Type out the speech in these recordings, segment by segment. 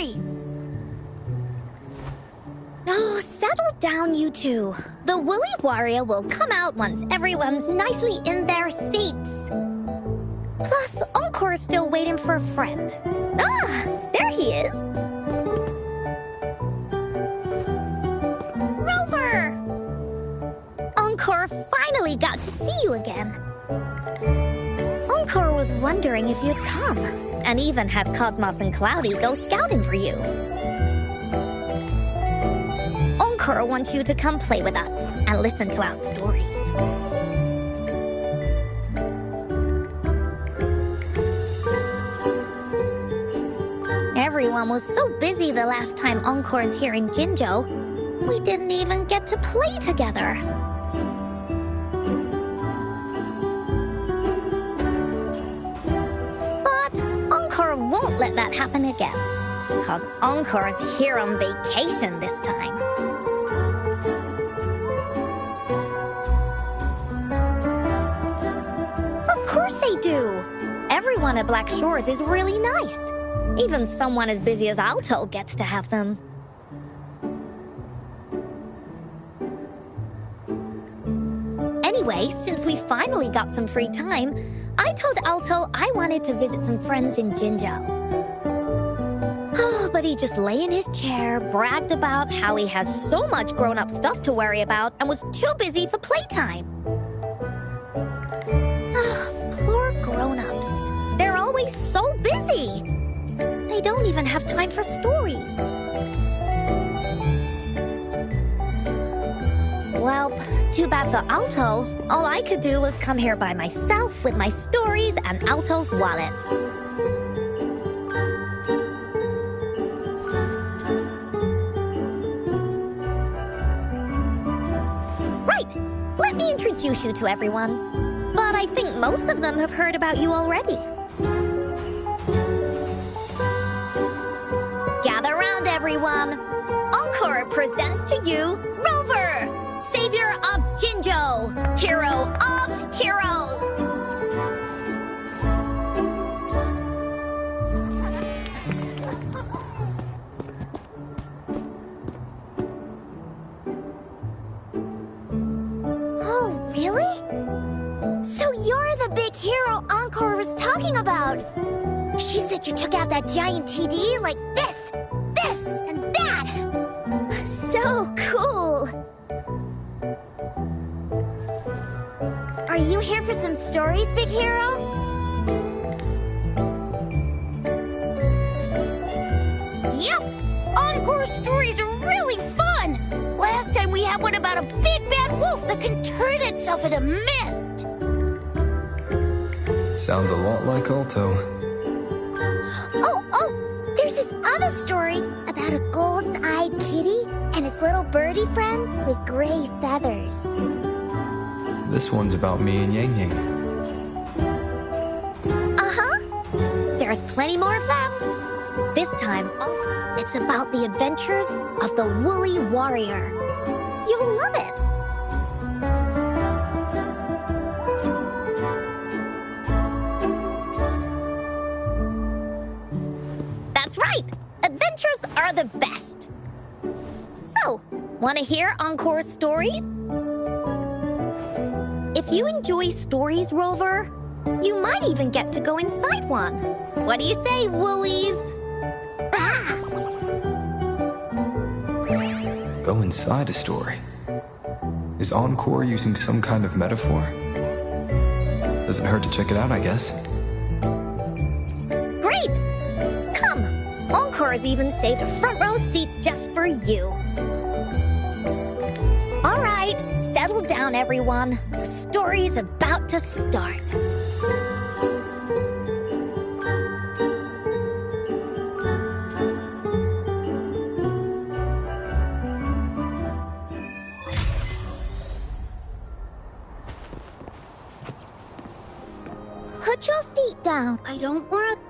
story! Oh, settle down, you two. The Woolly Warrior will come out once everyone's nicely in their seats. Plus, Encore's still waiting for a friend. Ah, there he is. Rover! Encore finally got to see you again. Encore was wondering if you'd come, and even had Cosmos and Cloudy go scouting for you. Encore wants you to come play with us and listen to our stories. Everyone was so busy the last time Encore's here in Jinzhou, we didn't even get to play together. But Encore won't let that happen again, because Encore's here on vacation this time. Of course they do! Everyone at Black Shores is really nice. Even someone as busy as Alto gets to have them. Anyway, since we finally got some free time, I told Alto I wanted to visit some friends in Jinzhou. Oh, but he just lay in his chair, bragged about how he has so much grown-up stuff to worry about, and was too busy for playtime. Poor grown-ups. They're always so busy. They don't even have time for stories. Well, too bad for Alto. All I could do was come here by myself with my stories and Alto's wallet. Right, let me introduce you to everyone. But I think most of them have heard about you already. Gather round, everyone. Encore presents to you Rover, Savior of Jinzhou, Hero of Heroes. Oh, really? So you're the big hero Encore was talking about. She said you took out that giant TD like this, and that. So cool. Are you here for some stories, big hero? Yep. Encore stories are really fun. Last time we had one about a big bad wolf that can turn itself into mist. Sounds a lot like Alto. Oh, there's this other story about a golden-eyed kitty and his little birdie friend with gray feathers. This one's about me and Yang Yang. Uh-huh. There's plenty more of them. This time, it's about the adventures of the Woolly Warrior. You'll love it. That's right! Adventures are the best! So, want to hear Encore's stories? If you enjoy stories, Rover, you might even get to go inside one. What do you say, Woolies? Ah! Go inside a story. Is Encore using some kind of metaphor? Doesn't hurt to check it out, I guess. Great! Come! Encore's even saved a front row seat just for you. All right, settle down, everyone. The story's about to start. Put your feet down. I don't want to...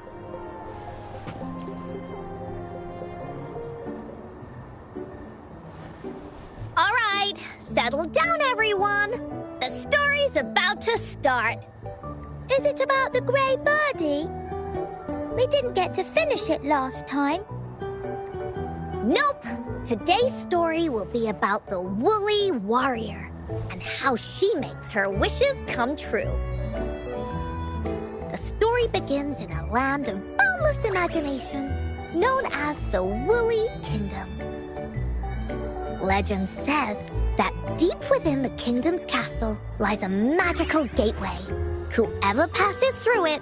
All right, settle down, everyone. The story's about to start. Is it about the grey birdie? We didn't get to finish it last time. Nope! Today's story will be about the Woolly Warrior and how she makes her wishes come true. The story begins in a land of boundless imagination known as the Woolly Kingdom. Legend says that deep within the kingdom's castle lies a magical gateway. Whoever passes through it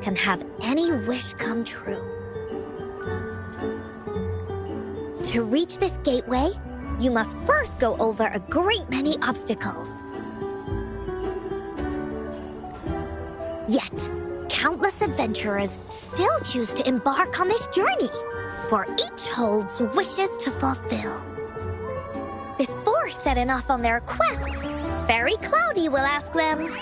can have any wish come true. To reach this gateway, you must first go over a great many obstacles. Yet, countless adventurers still choose to embark on this journey, for each holds wishes to fulfill. Before setting off on their quests, Fairy Cloudy will ask them,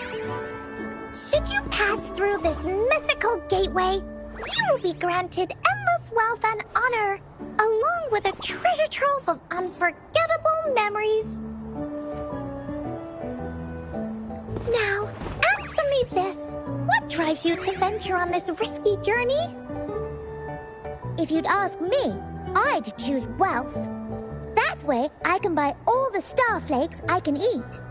should you pass through this mythical gateway, you will be granted endless wealth and honor, along with a treasure trove of unforgettable memories. Now, answer me this. What drives you to venture on this risky journey? If you'd ask me, I'd choose wealth. That way, I can buy all the starflakes I can eat.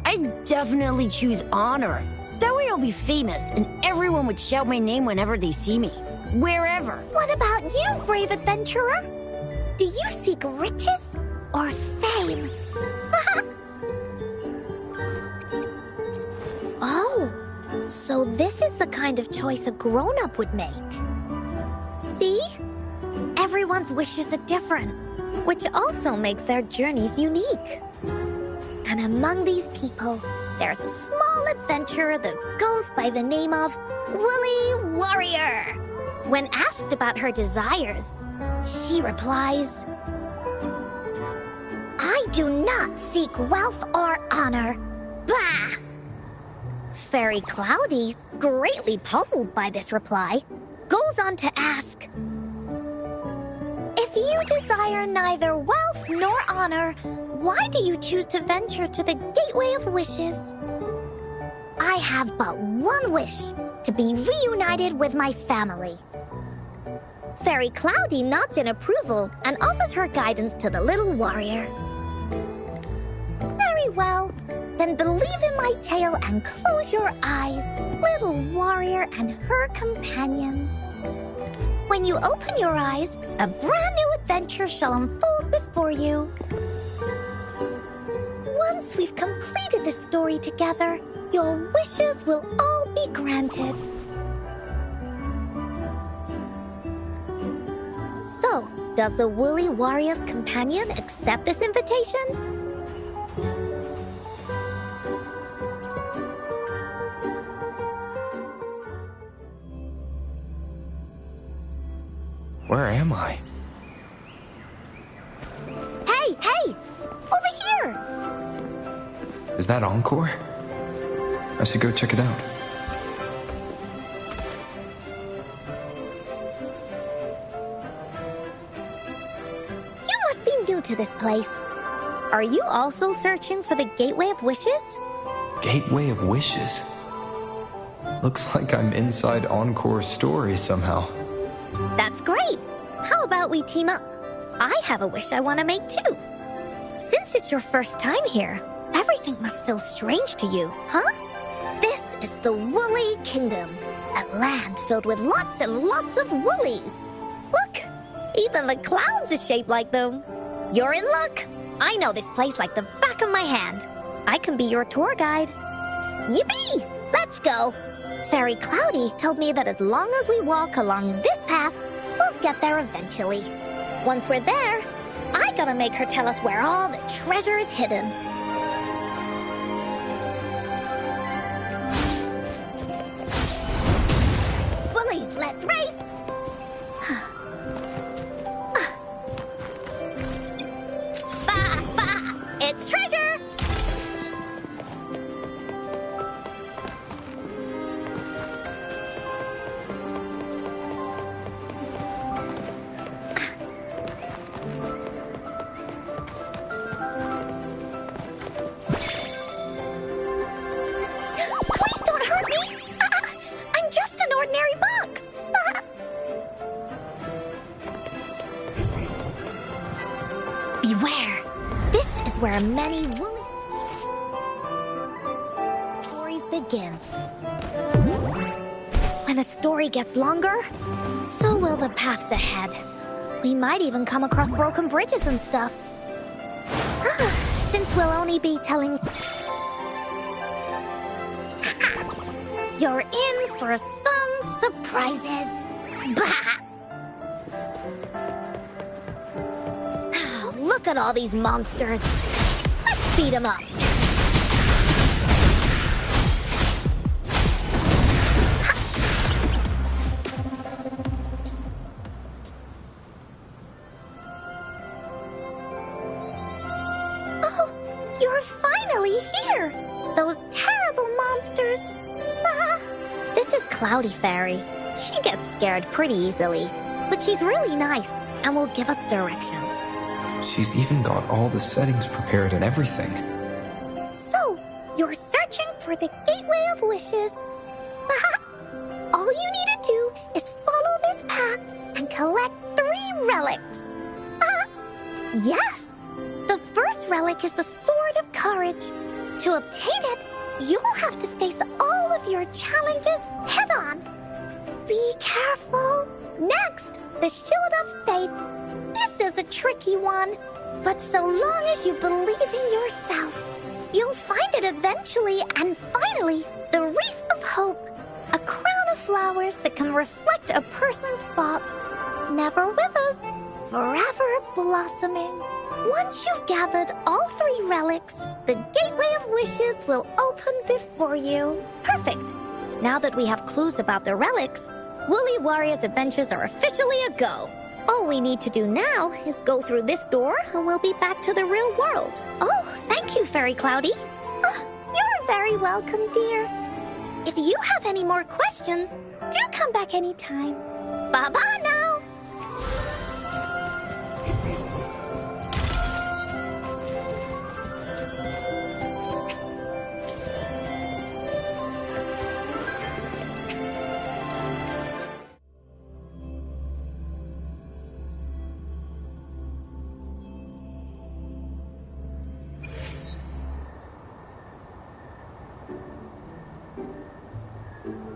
I'd definitely choose honor. That way I'll be famous, and everyone would shout my name whenever they see me. Wherever. What about you, brave adventurer? Do you seek riches or fame? oh, so this is the kind of choice a grown-up would make. See? Everyone's wishes are different, which also makes their journeys unique. And among these people, there's a small adventurer that goes by the name of Woolly Warrior. When asked about her desires, she replies, I do not seek wealth or honor. Bah! Fairy Cloudy, greatly puzzled by this reply, goes on to ask, if you desire neither wealth nor honor, why do you choose to venture to the Gateway of Wishes? I have but one wish, to be reunited with my family. Fairy Cloudy nods in approval and offers her guidance to the little warrior. Very well. Then believe in my tale and close your eyes, little warrior and her companions. When you open your eyes, a brand new adventure shall unfold before you. Once we've completed this story together, your wishes will all be granted. So, does the Woolly Warrior's companion accept this invitation? Where am I? Hey, hey! Over here! Is that Encore? I should go check it out. You must be new to this place. Are you also searching for the Gateway of Wishes? Gateway of Wishes? Looks like I'm inside Encore's story somehow. That's great! How about we team up? I have a wish I want to make too. Since it's your first time here, everything must feel strange to you, huh? This is the Woolly Kingdom, a land filled with lots and lots of woolies. Look, even the clouds are shaped like them. You're in luck. I know this place like the back of my hand. I can be your tour guide. Yippee! Let's go! Fairy Cloudy told me that as long as we walk along this path, we'll get there eventually. Once we're there, I gotta make her tell us where all the treasure is hidden. Bullies, let's race! Bah, bah! It's treasure! is where many woolly stories begin. When a story gets longer, so will the paths ahead. We might even come across broken bridges and stuff. Since we'll only be telling... You're in for some surprises. Bah! Look at all these monsters. Let's beat them up. Oh, you're finally here. Those terrible monsters. This is Cloudy Fairy. She gets scared pretty easily, but she's really nice and will give us directions. She's even got all the settings prepared and everything. So, you're searching for the Gateway of Wishes. All you need to do is follow this path and collect 3 relics. Yes! The first relic is the Sword of Courage. To obtain it, you'll have to face all of your challenges head-on. Be careful. Next, the Shield of Faith. This is a tricky one, but so long as you believe in yourself, you'll find it eventually. And finally, the Wreath of Hope, a crown of flowers that can reflect a person's thoughts. Never withers, forever blossoming. Once you've gathered all 3 relics, the Gateway of Wishes will open before you. Perfect. Now that we have clues about the relics, Woolly Warrior's adventures are officially a go. All we need to do now is go through this door and we'll be back to the real world. Oh, thank you, Fairy Cloudy. Oh, you're very welcome, dear. If you have any more questions, do come back anytime. Bye-bye now.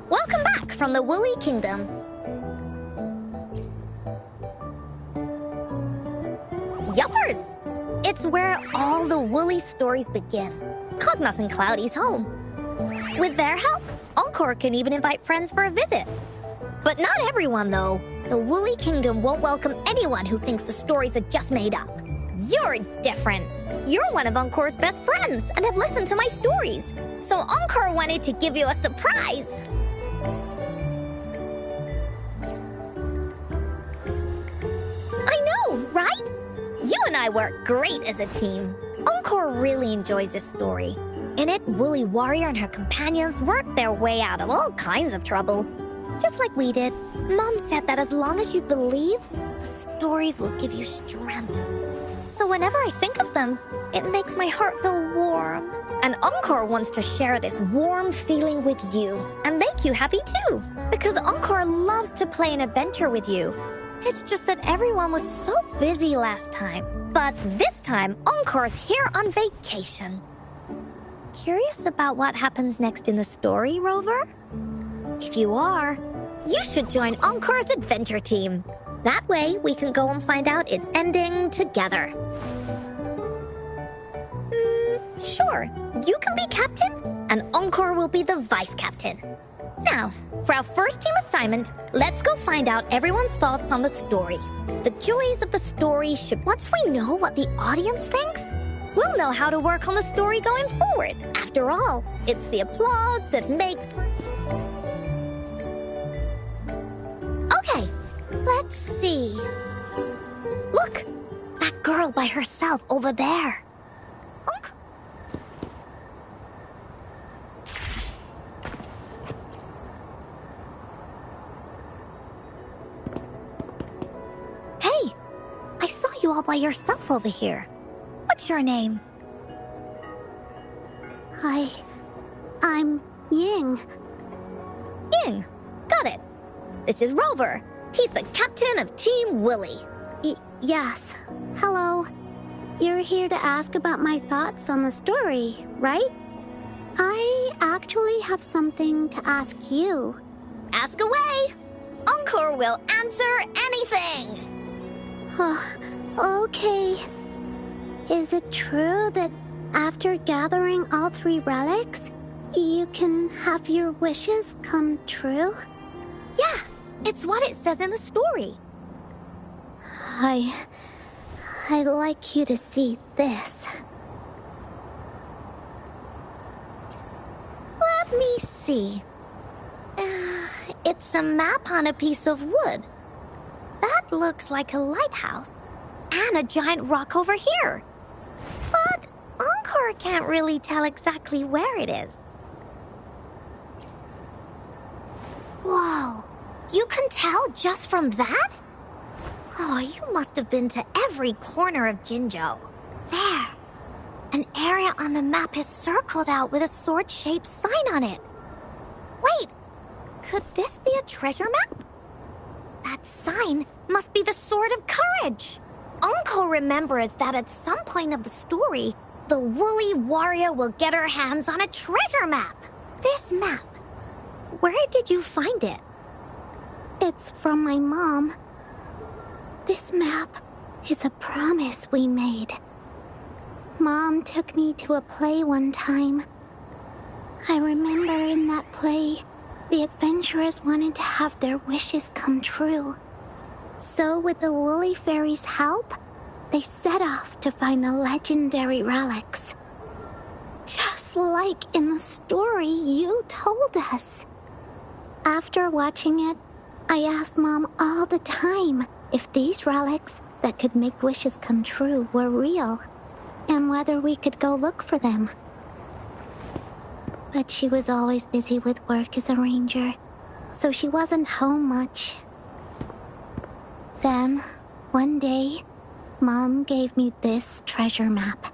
Welcome back from the Woolly Kingdom. Yuppers! It's where all the Woolly stories begin. Cosmos and Cloudy's home. With their help, Encore can even invite friends for a visit. But not everyone, though. The Woolly Kingdom won't welcome anyone who thinks the stories are just made up. You're different. You're one of Encore's best friends and have listened to my stories. So Encore wanted to give you a surprise. I know, right? You and I work great as a team. Encore really enjoys this story. In it, Woolly Warrior and her companions work their way out of all kinds of trouble. Just like we did. Mom said that as long as you believe, the stories will give you strength. So whenever I think of them, it makes my heart feel warm. And Encore wants to share this warm feeling with you and make you happy too. Because Encore loves to play an adventure with you. It's just that everyone was so busy last time. But this time, Encore's here on vacation. Curious about what happens next in the story, Rover? If you are, you should join Encore's adventure team. That way, we can go and find out its ending together. Sure, you can be captain, and Encore will be the vice captain. Now, for our first team assignment, let's go find out everyone's thoughts on the story. The joys of the story should... Once we know what the audience thinks, we'll know how to work on the story going forward. After all, it's the applause that makes... Okay, let's see. Look, that girl by herself over there. Hey, I saw you all by yourself over here. What's your name? I'm Ying. Ying. Got it. This is Rover. He's the captain of Team Willy. Yes. Hello. you're here to ask about my thoughts on the story, right? I actually have something to ask you. Ask away. Encore will answer anything. Okay. Is it true that after gathering all 3 relics, you can have your wishes come true? Yeah, it's what it says in the story. I'd like you to see this. Let me see. It's a map on a piece of wood. That looks like a lighthouse. And a giant rock over here. But Encore can't really tell exactly where it is. Whoa, you can tell just from that? Oh, you must have been to every corner of Jinzhou. There. An area on the map is circled out with a sword-shaped sign on it. Wait, could this be a treasure map? That sign must be the Sword of Courage. Encore remembers that at some point of the story, the woolly warrior will get her hands on a treasure map. This map, where did you find it? It's from my mom. This map is a promise we made. Mom took me to a play one time. I remember in that play, the adventurers wanted to have their wishes come true. So with the Woolly Fairy's help, they set off to find the legendary relics. Just like in the story you told us. After watching it, I asked Mom all the time if these relics that could make wishes come true were real, and whether we could go look for them. But she was always busy with work as a ranger, so she wasn't home much. Then, one day, Mom gave me this treasure map.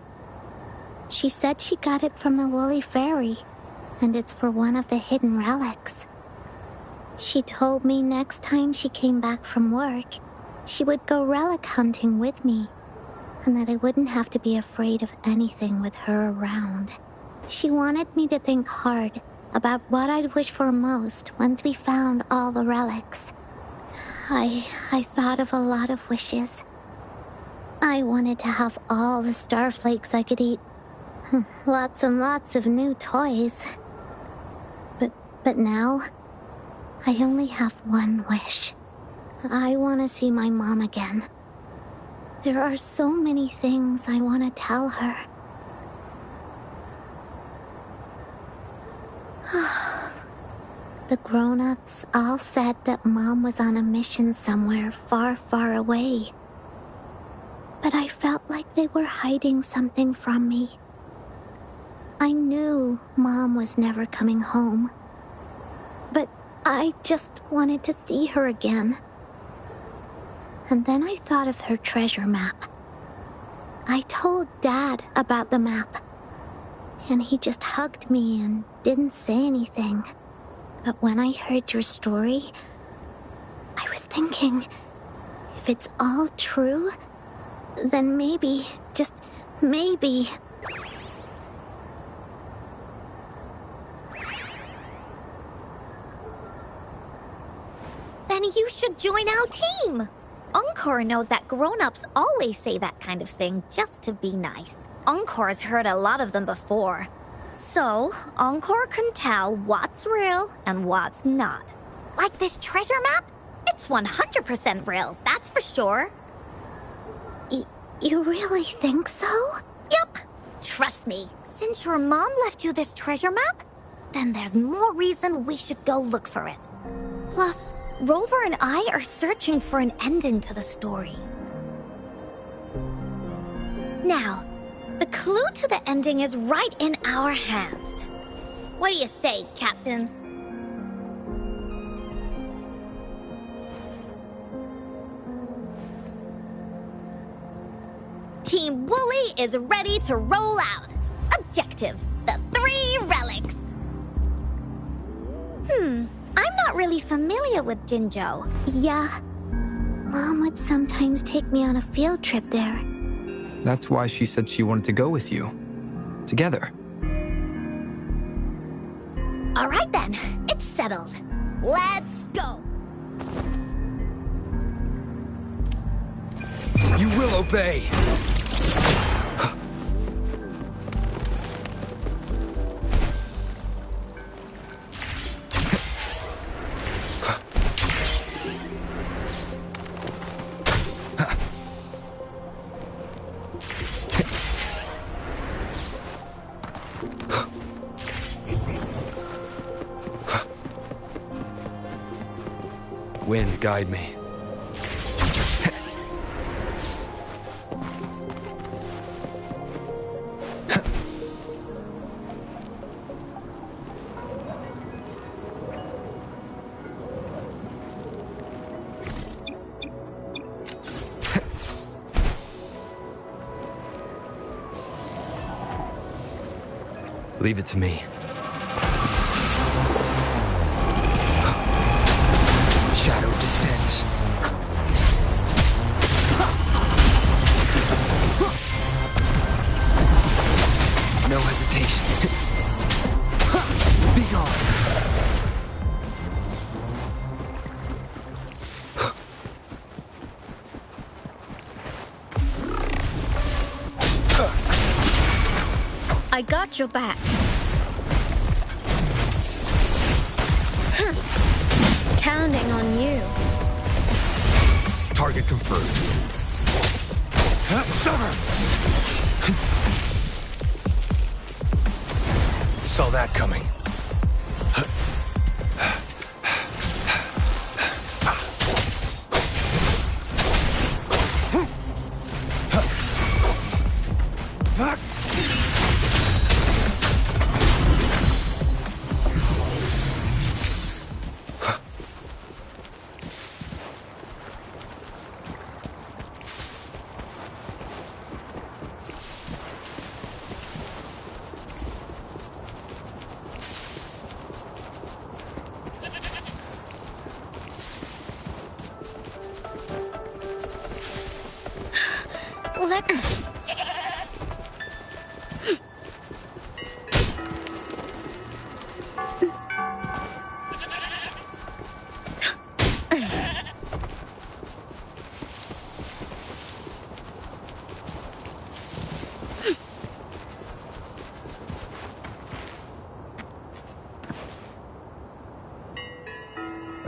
She said she got it from the Woolly Fairy, and it's for one of the hidden relics. She told me next time she came back from work, she would go relic hunting with me, and that I wouldn't have to be afraid of anything with her around. She wanted me to think hard about what I'd wish for most once we found all the relics. I thought of a lot of wishes. I wanted to have all the starflakes I could eat. Lots and lots of new toys. But now, I only have one wish. I want to see my mom again. There are so many things I want to tell her. The grown-ups all said that Mom was on a mission somewhere far, far away. But I felt like they were hiding something from me. I knew Mom was never coming home. But I just wanted to see her again. And then I thought of her treasure map. I told Dad about the map, and he just hugged me and didn't say anything. But when I heard your story, I was thinking, if it's all true, then maybe, just maybe... Then you should join our team. Encore knows that grown-ups always say that kind of thing just to be nice. Encore's heard a lot of them before. So, Encore can tell what's real and what's not. Like this treasure map? It's 100% real, that's for sure. You really think so? Yup. Trust me, since your mom left you this treasure map, then there's more reason we should go look for it. Plus, Rover and I are searching for an ending to the story. Now, the clue to the ending is right in our hands. What do you say, Captain? Team Wooly is ready to roll out. Objective, the 3 relics. I'm not really familiar with Jinzhou. Yeah. Mom would sometimes take me on a field trip there. That's why she said she wanted to go with you. Together. All right then, it's settled. Let's go. You will obey! Wind, guide me. Leave it to me. Shadow descends. No hesitation. Be gone. I got your back. Counting on you. Target confirmed. Summer! Saw that coming.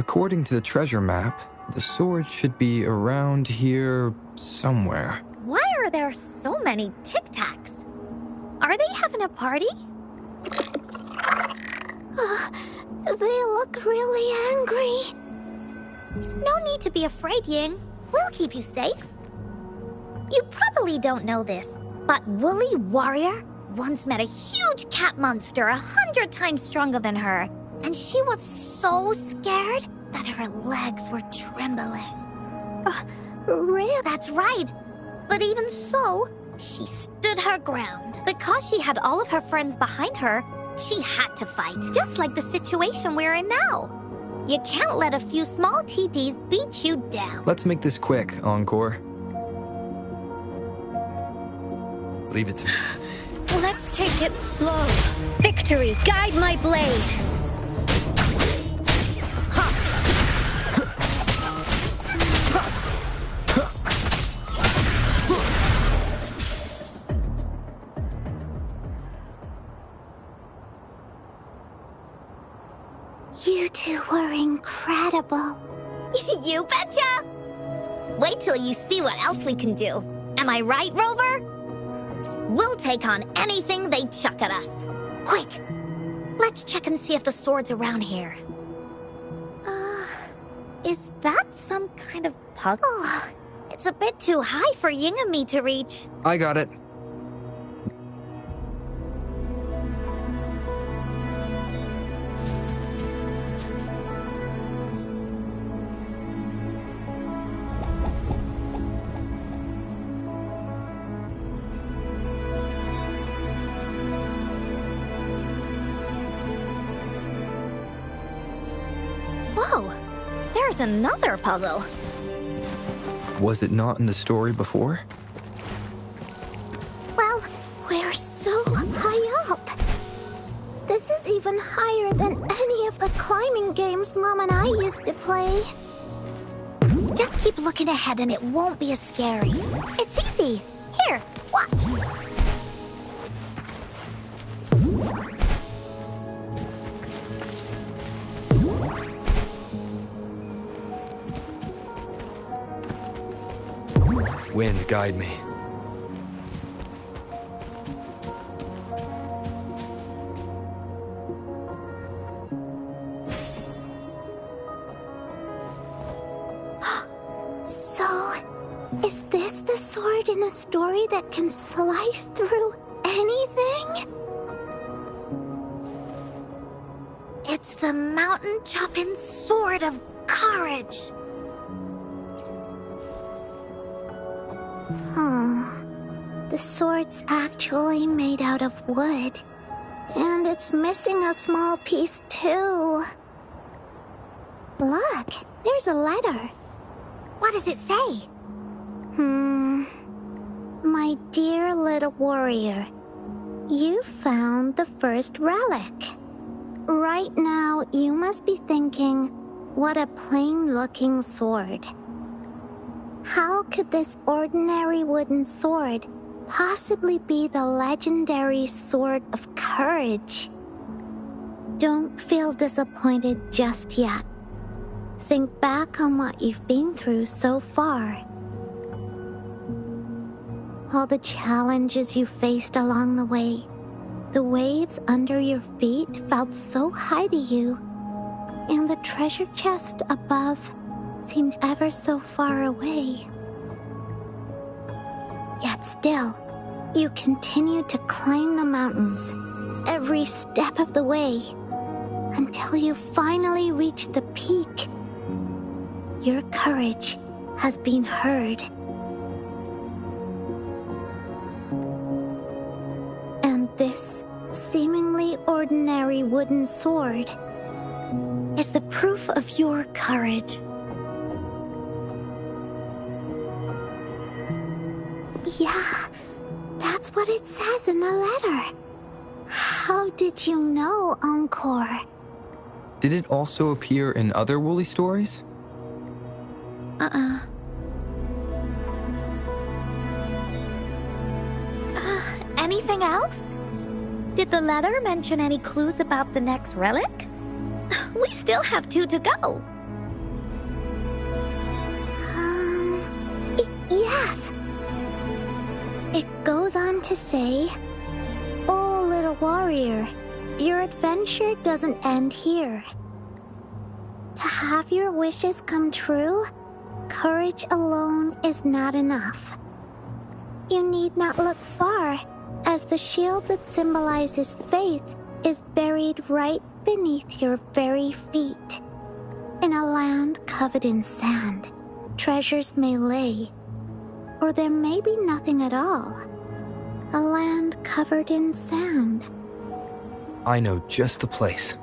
According to the treasure map, the sword should be around here somewhere. Why are there so many Tic Tacs? Are they having a party? They look really angry. No need to be afraid, Ying. We'll keep you safe. You probably don't know this, but Woolly Warrior once met a huge cat monster 100 times stronger than her, and she was so scared that her legs were trembling. Really? That's right. But even so, she stood her ground. Because she had all of her friends behind her, she had to fight, just like the situation we're in now. You can't let a few small TTs beat you down. Let's make this quick, Encore. Leave it to me. Let's take it slow. Victory, guide my blade. You two were incredible. You betcha! Wait till you see what else we can do. Am I right, Rover? We'll take on anything they chuck at us. Quick! Let's check and see if the sword's around here. Is that some kind of puzzle? It's a bit too high for Ying and me to reach. I got it. Whoa, there's another puzzle. Was it not in the story before? even higher than any of the climbing games Mom and I used to play. Just keep looking ahead and it won't be as scary. It's easy. Here, watch. Wind, guide me. So, is this the sword in a story that can slice through anything? It's the mountain-chopping sword of courage. The sword's actually made out of wood. And it's missing a small piece too. Look, there's a letter. What does it say? My dear little warrior, you found the first relic. Right now, you must be thinking, what a plain-looking sword. How could this ordinary wooden sword possibly be the legendary sword of courage? Don't feel disappointed just yet. Think back on what you've been through so far. All the challenges you faced along the way. The waves under your feet felt so high to you, and the treasure chest above seemed ever so far away. Yet still, you continued to climb the mountains, every step of the way, until you finally reached the peak. Your courage has been heard. And this seemingly ordinary wooden sword is the proof of your courage. Yeah, that's what it says in the letter. How did you know, Encore? Did it also appear in other Woolly stories? Anything else? Did the letter mention any clues about the next relic? We still have 2 to go. Yes. It goes on to say, "Oh, little warrior, your adventure doesn't end here. To have your wishes come true, courage alone is not enough. You need not look far, as the shield that symbolizes faith is buried right beneath your very feet. In a land covered in sand, treasures may lay, or there may be nothing at all. A land covered in sand." I know just the place.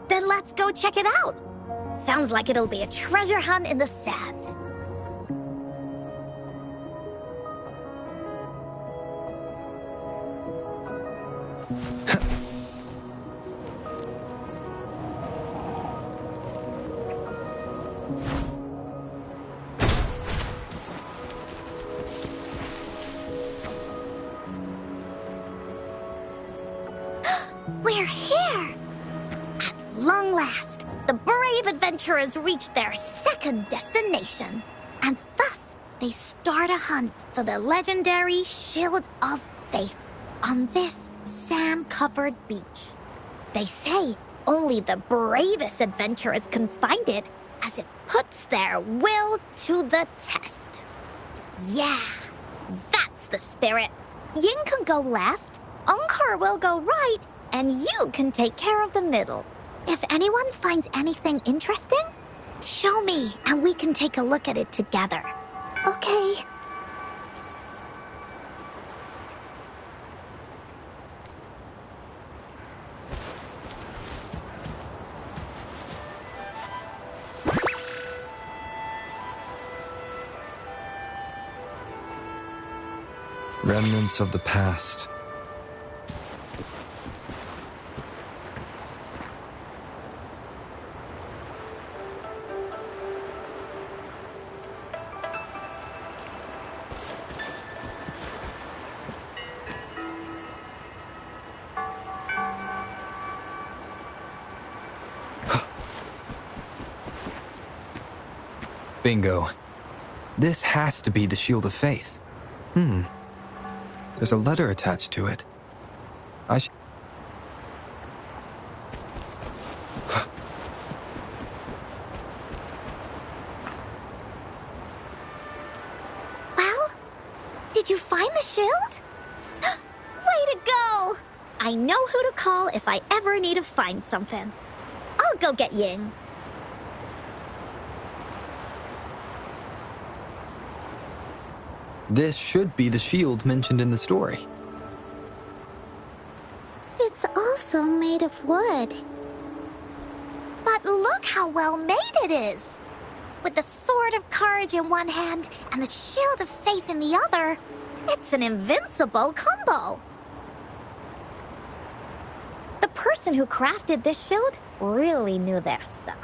Then let's go check it out. Sounds like it'll be a treasure hunt in the sand. We're here! At long last, the brave adventurers reach their second destination. And thus, they start a hunt for the legendary Shield of Faith on this sand-covered beach. They say only the bravest adventurers can find it, as it puts their will to the test. Yeah, that's the spirit. Yin can go left, Encores will go right, and you can take care of the middle. If anyone finds anything interesting, show me and we can take a look at it together. Okay. Remnants of the past. Bingo. This has to be the Shield of Faith. There's a letter attached to it. Well, did you find the shield? Way to go! I know who to call if I ever need to find something. I'll go get Ying. This should be the shield mentioned in the story. It's also made of wood. But look how well made it is! With the sword of courage in one hand and the shield of faith in the other, it's an invincible combo. The person who crafted this shield really knew their stuff.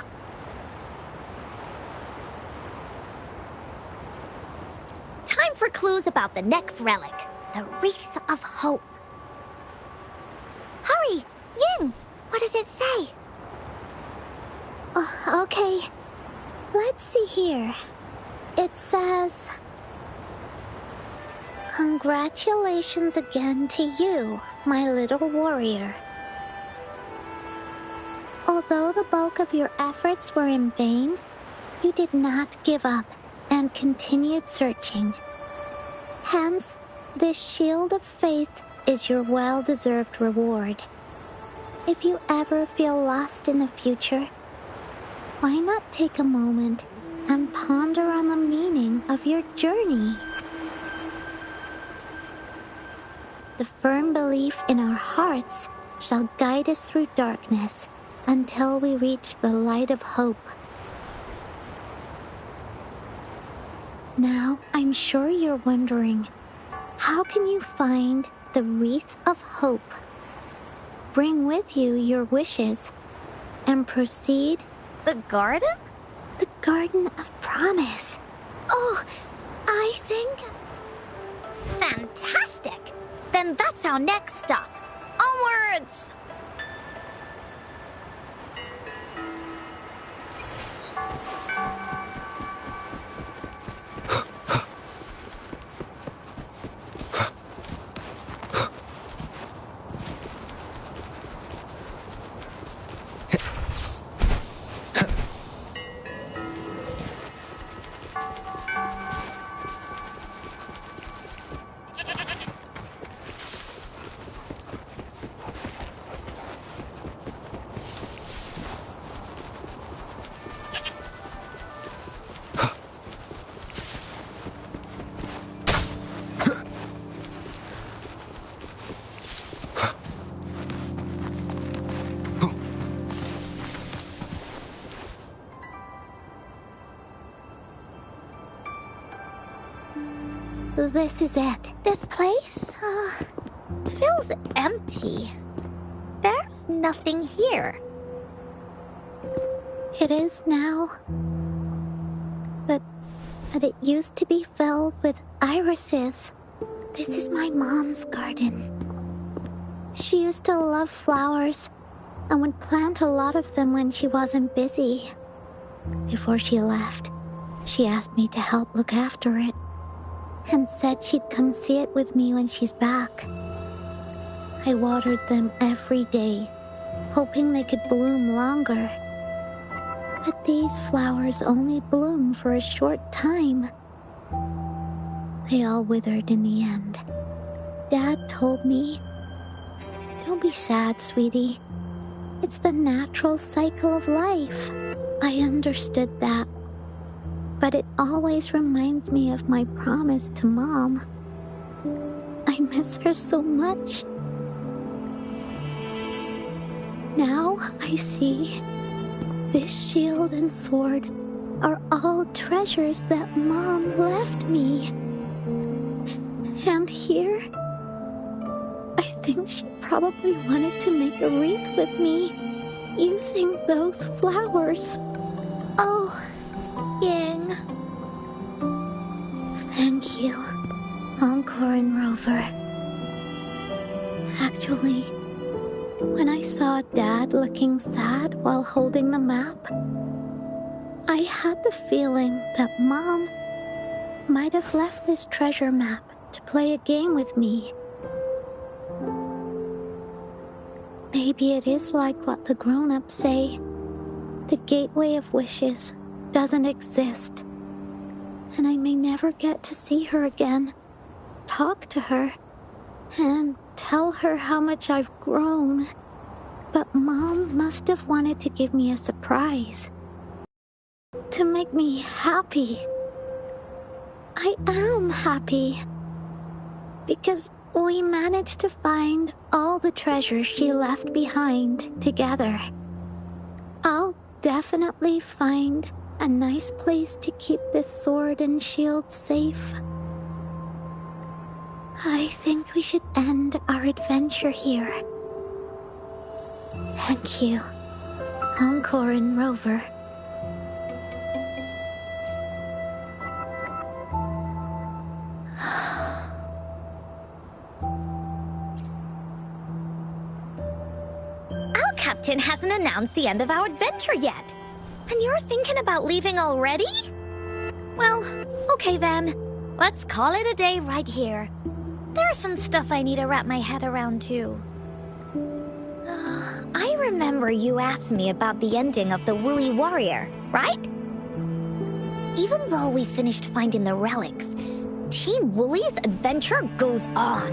Time for clues about the next relic, the Wreath of Hope. Hurry! Ying! What does it say? Okay. Let's see here. It says... Congratulations again to you, my little warrior. Although the bulk of your efforts were in vain, you did not give up and continued searching. Hence, this shield of faith is your well-deserved reward. If you ever feel lost in the future, why not take a moment and ponder on the meaning of your journey? The firm belief in our hearts shall guide us through darkness until we reach the light of hope. Now, I'm sure you're wondering, how can you find the Wreath of Hope? Bring with you your wishes and proceed. The garden? The Garden of Promise. Oh, I think... Fantastic! Then that's our next stop. Onwards! This is it. This place, feels empty. There's nothing here. It is now. But it used to be filled with irises. This is my mom's garden. She used to love flowers and would plant a lot of them when she wasn't busy. Before she left, she asked me to help look after it and said she'd come see it with me when she's back. I watered them every day, hoping they could bloom longer. But these flowers only bloom for a short time. They all withered in the end. Dad told me, "Don't be sad, sweetie. It's the natural cycle of life." I understood that. But it always reminds me of my promise to Mom. I miss her so much. Now I see this shield and sword are all treasures that Mom left me. And here, I think she probably wanted to make a wreath with me using those flowers. Oh, Ying. Thank you, Encore and Rover. Actually, when I saw Dad looking sad while holding the map, I had the feeling that Mom might have left this treasure map to play a game with me. Maybe it is like what the grown-ups say. The Gateway of Wishes doesn't exist. And I may never get to see her again, talk to her, and tell her how much I've grown. But Mom must have wanted to give me a surprise. To make me happy. I am happy. Because we managed to find all the treasures she left behind together. I'll definitely find a nice place to keep this sword and shield safe. I think we should end our adventure here. Thank you, Encore and Rover. Our captain hasn't announced the end of our adventure yet. And you're thinking about leaving already? Well, okay then. Let's call it a day right here. There's some stuff I need to wrap my head around too. I remember you asked me about the ending of the Woolly Warrior, right? Even though we finished finding the relics, Team Woolly's adventure goes on.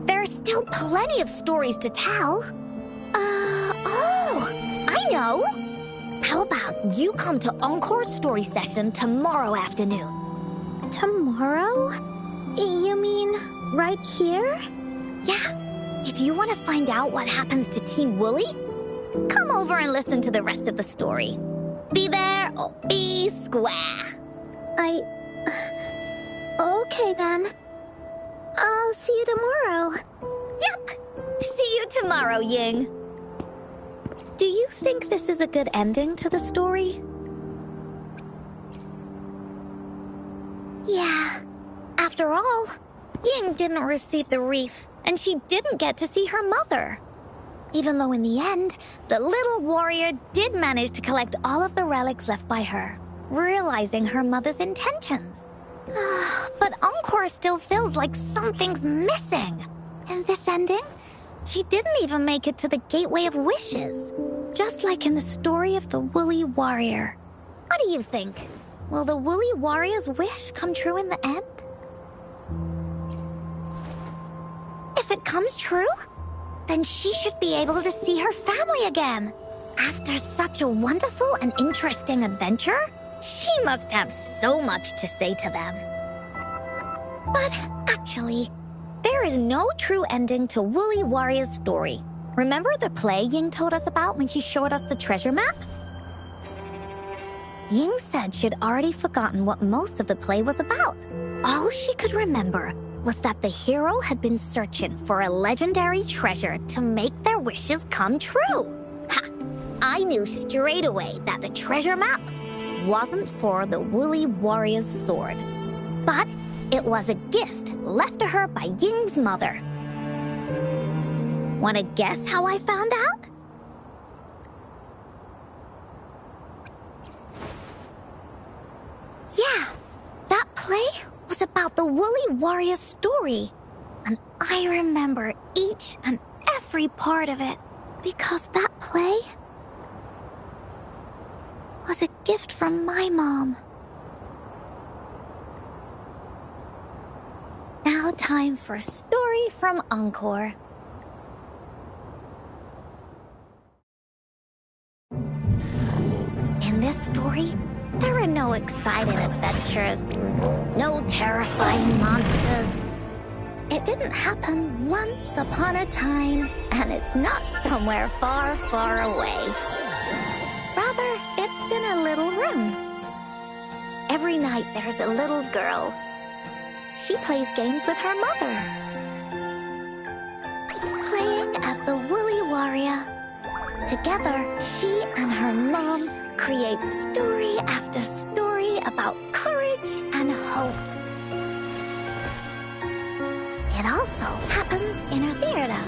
There's still plenty of stories to tell. I know! How about you come to Encore's story session tomorrow afternoon? Tomorrow? You mean right here? Yeah. If you want to find out what happens to Team Woolly, come over and listen to the rest of the story. Be there or be square. Okay then. I'll see you tomorrow. Yep. See you tomorrow, Ying. Do you think this is a good ending to the story? Yeah. After all, Ying didn't receive the wreath, and she didn't get to see her mother. Even though in the end, the little warrior did manage to collect all of the relics left by her, realizing her mother's intentions. But Encore still feels like something's missing. In this ending, she didn't even make it to the Gateway of Wishes, just like in the story of the Woolly Warrior. What do you think? Will the Woolly Warrior's wish come true in the end? If it comes true, then she should be able to see her family again. After such a wonderful and interesting adventure, she must have so much to say to them. But actually, there is no true ending to Woolly Warrior's story. Remember the play Ying told us about when she showed us the treasure map? Ying said she'd already forgotten what most of the play was about. All she could remember was that the hero had been searching for a legendary treasure to make their wishes come true. Ha! I knew straight away that the treasure map wasn't for the Woolly Warrior's sword, but it was a gift left to her by Ying's mother. Want to guess how I found out? Yeah, that play was about the Woolly Warrior's story. And I remember each and every part of it because that play was a gift from my mom. Now time for a story from Encore. In this story, there are no exciting adventures, no terrifying monsters. It didn't happen once upon a time, and it's not somewhere far, far away. Rather, it's in a little room. Every night there's a little girl. She plays games with her mother. Playing as the Woolly Warrior. Together, she and her mom create story after story about courage and hope. It also happens in her theater.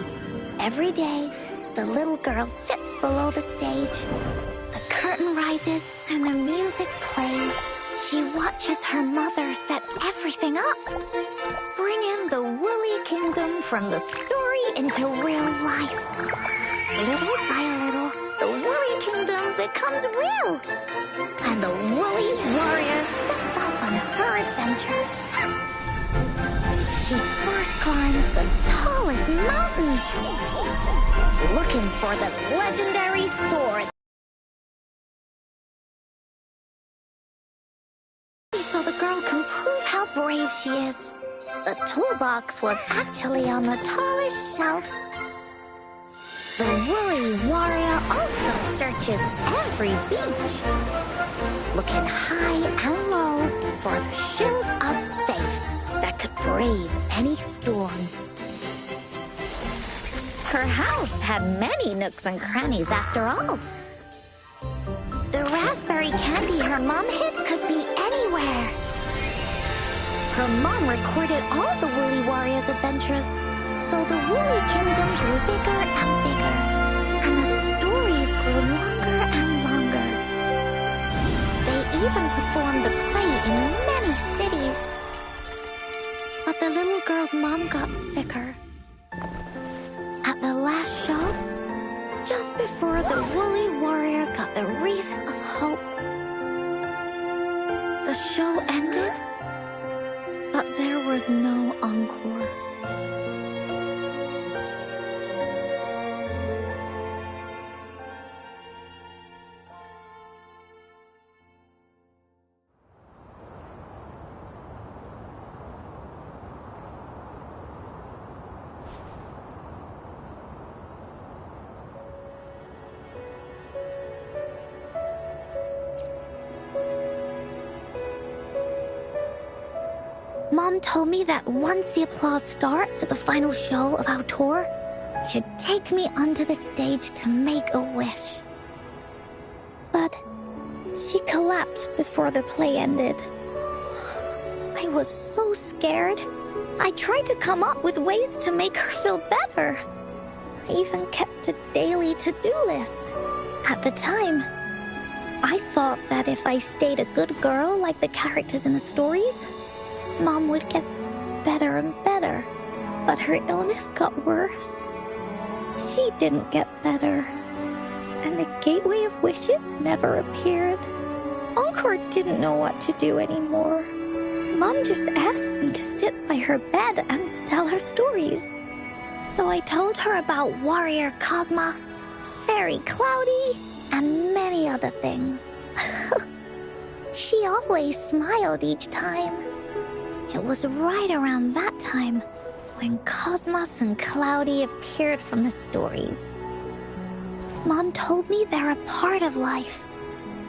Every day, the little girl sits below the stage. curtain rises and the music plays, she watches her mother set everything up, bringing the Woolly Kingdom from the story into real life. Little by little, the Woolly Kingdom becomes real, and the Woolly Warrior sets off on her adventure. She first climbs the tallest mountain, looking for the legendary sword. So the girl can prove how brave she is. The toolbox was actually on the tallest shelf. The Woolly Warrior also searches every beach, looking high and low for the shield of faith that could brave any storm. Her house had many nooks and crannies after all. The raspberry candy her mom hid could be anywhere. Her mom recorded all the Woolly Warrior's adventures, so the Woolly Kingdom grew bigger and bigger, and the stories grew longer and longer. They even performed the play in many cities. But the little girl's mom got sicker. At the last show, just before the Woolly Warrior got the wreath of hope, the show ended, but there was no encore. Mom told me that once the applause starts at the final show of our tour, she'd take me onto the stage to make a wish. But she collapsed before the play ended. I was so scared. I tried to come up with ways to make her feel better. I even kept a daily to-do list. At the time, I thought that if I stayed a good girl like the characters in the stories, Mom would get better and better, but her illness got worse. She didn't get better, and the Gateway of Wishes never appeared. Encore didn't know what to do anymore. Mom just asked me to sit by her bed and tell her stories. So I told her about Warrior Cosmos, Fairy Cloudy, and many other things. She always smiled each time. It was right around that time when Cosmos and Cloudy appeared from the stories. Mom told me they're a part of life,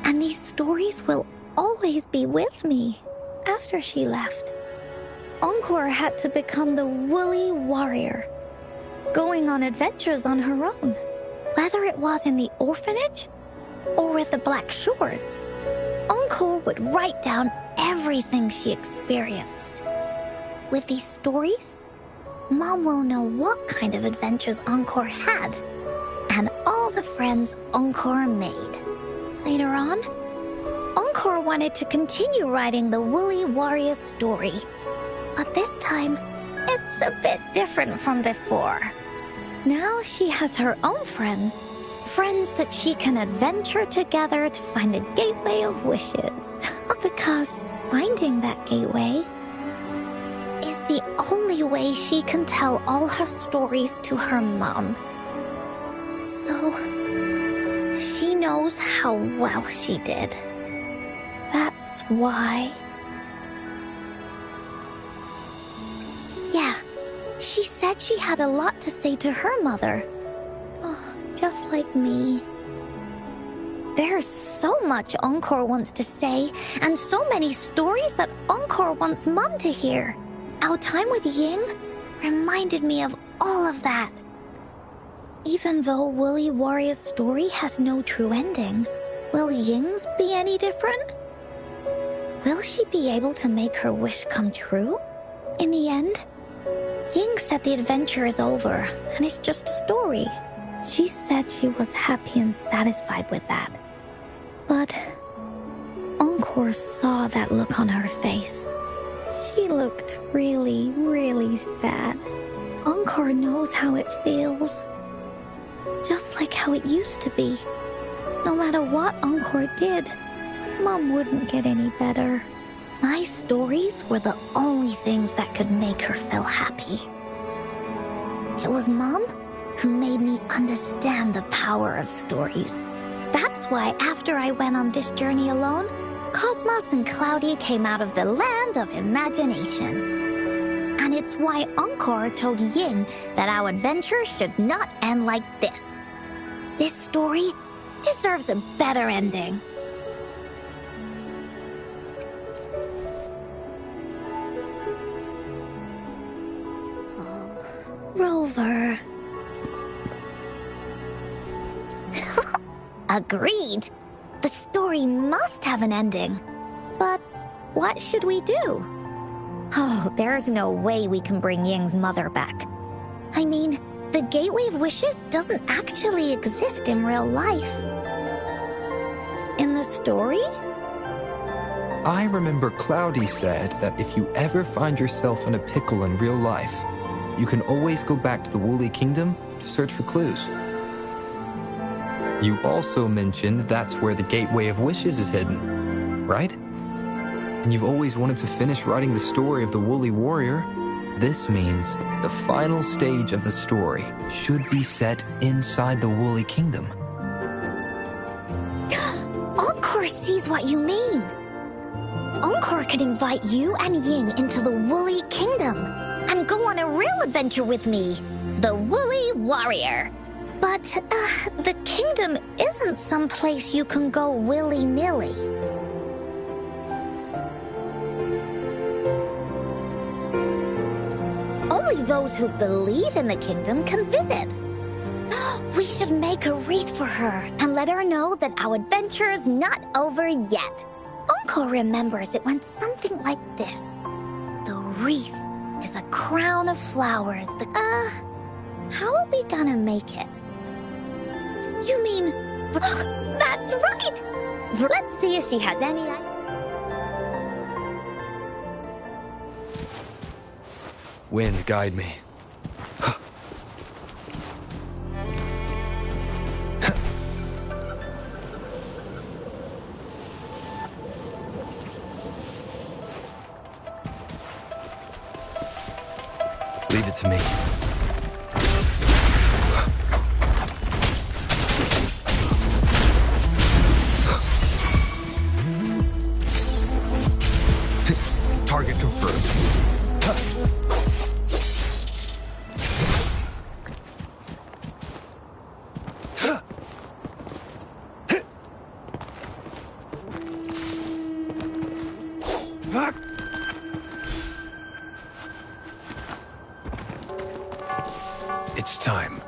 and these stories will always be with me after she left. Encore had to become the Woolly Warrior, going on adventures on her own, whether it was in the orphanage or with the Black Shores. Encore would write down everything she experienced. With these stories, Mom will know what kind of adventures Encore had and all the friends Encore made. Later on, Encore wanted to continue writing the Woolly Warrior story, but this time, it's a bit different from before. Now she has her own friends that she can adventure together to find the Gateway of Wishes. Because finding that gateway is the only way she can tell all her stories to her mom. So, she knows how well she did. That's why. Yeah, she said she had a lot to say to her mother. Oh, just like me. There's so much Encore wants to say, and so many stories that Encore wants Mom to hear. Our time with Ying reminded me of all of that. Even though Woolly Warrior's story has no true ending, will Ying's be any different? Will she be able to make her wish come true? In the end, Ying said the adventure is over, and it's just a story. She said she was happy and satisfied with that. But Encores saw that look on her face. She looked really, really sad. Encore knows how it feels. Just like how it used to be. No matter what Encore did, Mom wouldn't get any better. My stories were the only things that could make her feel happy. It was Mom who made me understand the power of stories. That's why after I went on this journey alone, Cosmos and Cloudy came out of the land of imagination. And it's why Encore told Ying that our adventure should not end like this. This story deserves a better ending. Oh, Rover. Agreed. The story must have an ending. But what should we do? Oh, there's no way we can bring Ying's mother back. I mean, the Gateway of Wishes doesn't actually exist in real life. In the story? I remember Cloudy said that if you ever find yourself in a pickle in real life, you can always go back to the Woolly Kingdom to search for clues. You also mentioned that's where the Gateway of Wishes is hidden, right? And you've always wanted to finish writing the story of the Woolly Warrior. This means the final stage of the story should be set inside the Woolly Kingdom. Encore sees what you mean. Encore could invite you and Ying into the Woolly Kingdom and go on a real adventure with me, the Woolly Warrior. But, the kingdom isn't some place you can go willy-nilly. Only those who believe in the kingdom can visit. We should make a wreath for her and let her know that our adventure is not over yet. Encore remembers it went something like this. The wreath is a crown of flowers. How are we gonna make it? You mean... That's right! Let's see if she has any idea. Wind, guide me. Leave it to me. Target confirmed. It's time.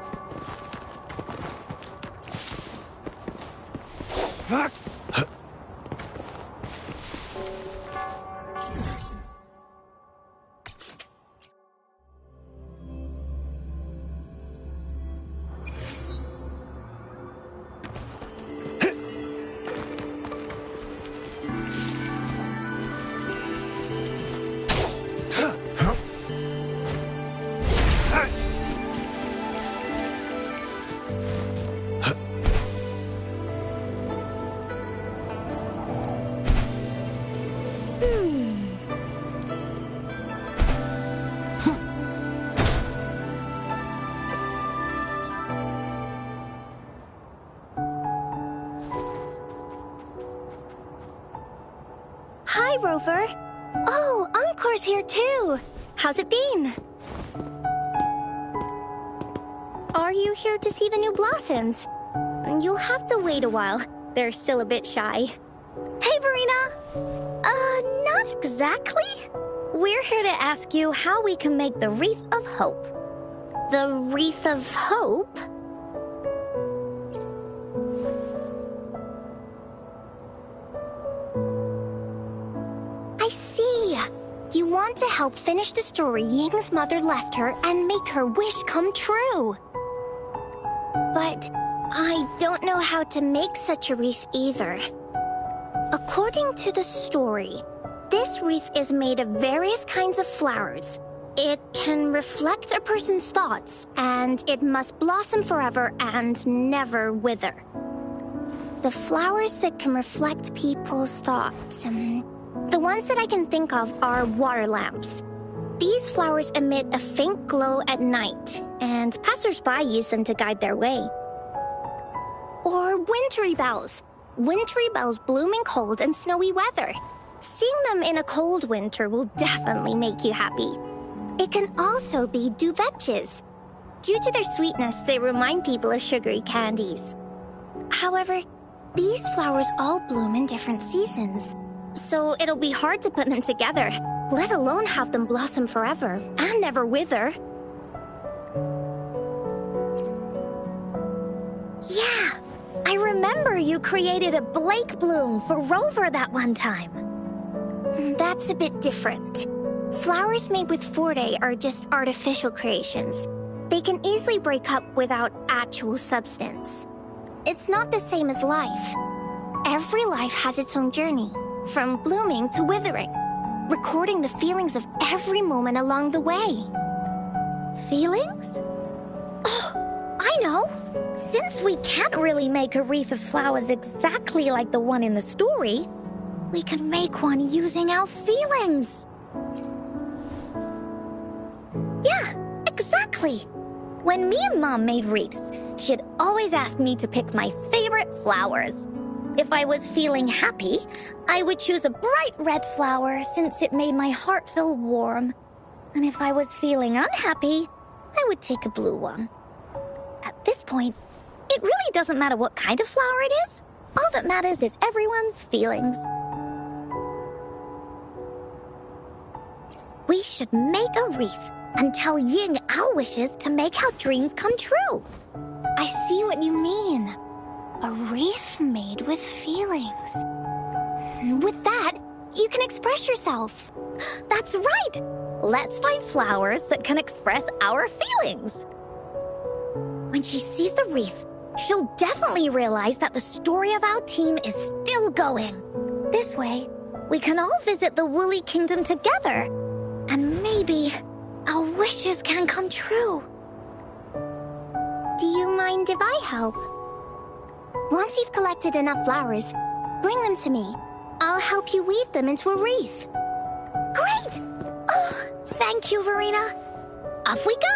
Hi, Rover. Oh, Encore's here too. How's it been? Are you here to see the new blossoms? You'll have to wait a while. They're still a bit shy. Hey, Verena. Not exactly. We're here to ask you how we can make the Wreath of Hope. The Wreath of Hope? I see. You want to help finish the story Ying's mother left her and make her wish come true. But I don't know how to make such a wreath either. According to the story, this wreath is made of various kinds of flowers. It can reflect a person's thoughts, and it must blossom forever and never wither. The flowers that can reflect people's thoughts, the ones that I can think of are water lamps. These flowers emit a faint glow at night, and passers-by use them to guide their way. Or wintry bells. Wintry bells bloom in cold and snowy weather. Seeing them in a cold winter will definitely make you happy. It can also be duvetches. Due to their sweetness, they remind people of sugary candies. However, these flowers all bloom in different seasons, so it'll be hard to put them together, let alone have them blossom forever and never wither. Yeah, I remember you created a Blake bloom for Rover that one time. That's a bit different. Flowers made with Forte are just artificial creations. They can easily break up without actual substance. It's not the same as life. Every life has its own journey, from blooming to withering, recording the feelings of every moment along the way. Feelings? Oh, I know! Since we can't really make a wreath of flowers exactly like the one in the story, we can make one using our feelings. Yeah, exactly. When me and Mom made wreaths, she'd always ask me to pick my favorite flowers. If I was feeling happy, I would choose a bright red flower since it made my heart feel warm. And if I was feeling unhappy, I would take a blue one. At this point, it really doesn't matter what kind of flower it is. All that matters is everyone's feelings. We should make a wreath and tell Ying our wishes to make our dreams come true. I see what you mean. A wreath made with feelings. With that, you can express yourself. That's right! Let's find flowers that can express our feelings. When she sees the wreath, she'll definitely realize that the story of our team is still going. This way, we can all visit the Woolly Kingdom together. And maybe our wishes can come true. Do you mind if I help? Once you've collected enough flowers, bring them to me. I'll help you weave them into a wreath. Great! Oh, thank you, Verena. Off we go!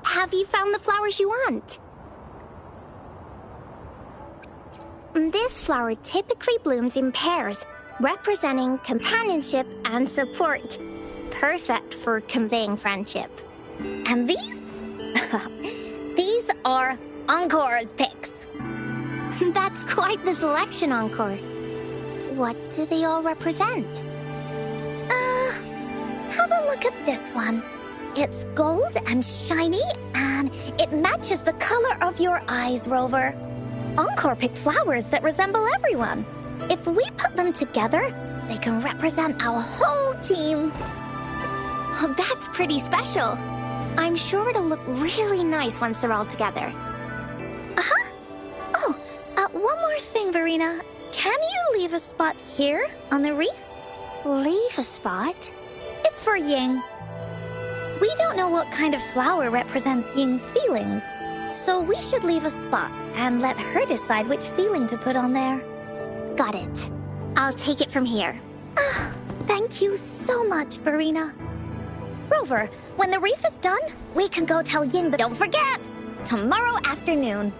Have you found the flowers you want? This flower typically blooms in pairs, representing companionship and support. Perfect for conveying friendship. And these? These are Encores picks. That's quite the selection, Encore. What do they all represent? Have a look at this one. It's gold and shiny, and it matches the color of your eyes, Rover. Encore picked flowers that resemble everyone. If we put them together, they can represent our whole team. Oh, that's pretty special. I'm sure it'll look really nice once they're all together. Uh-huh. Oh, one more thing, Verena. Can you leave a spot here on the wreath? Leave a spot? It's for Ying. We don't know what kind of flower represents Ying's feelings, so we should leave a spot and let her decide which feeling to put on there. Got it. I'll take it from here. Thank you so much, Verena. Rover, when the wreath is done, we can go tell Ying, but don't forget, tomorrow afternoon.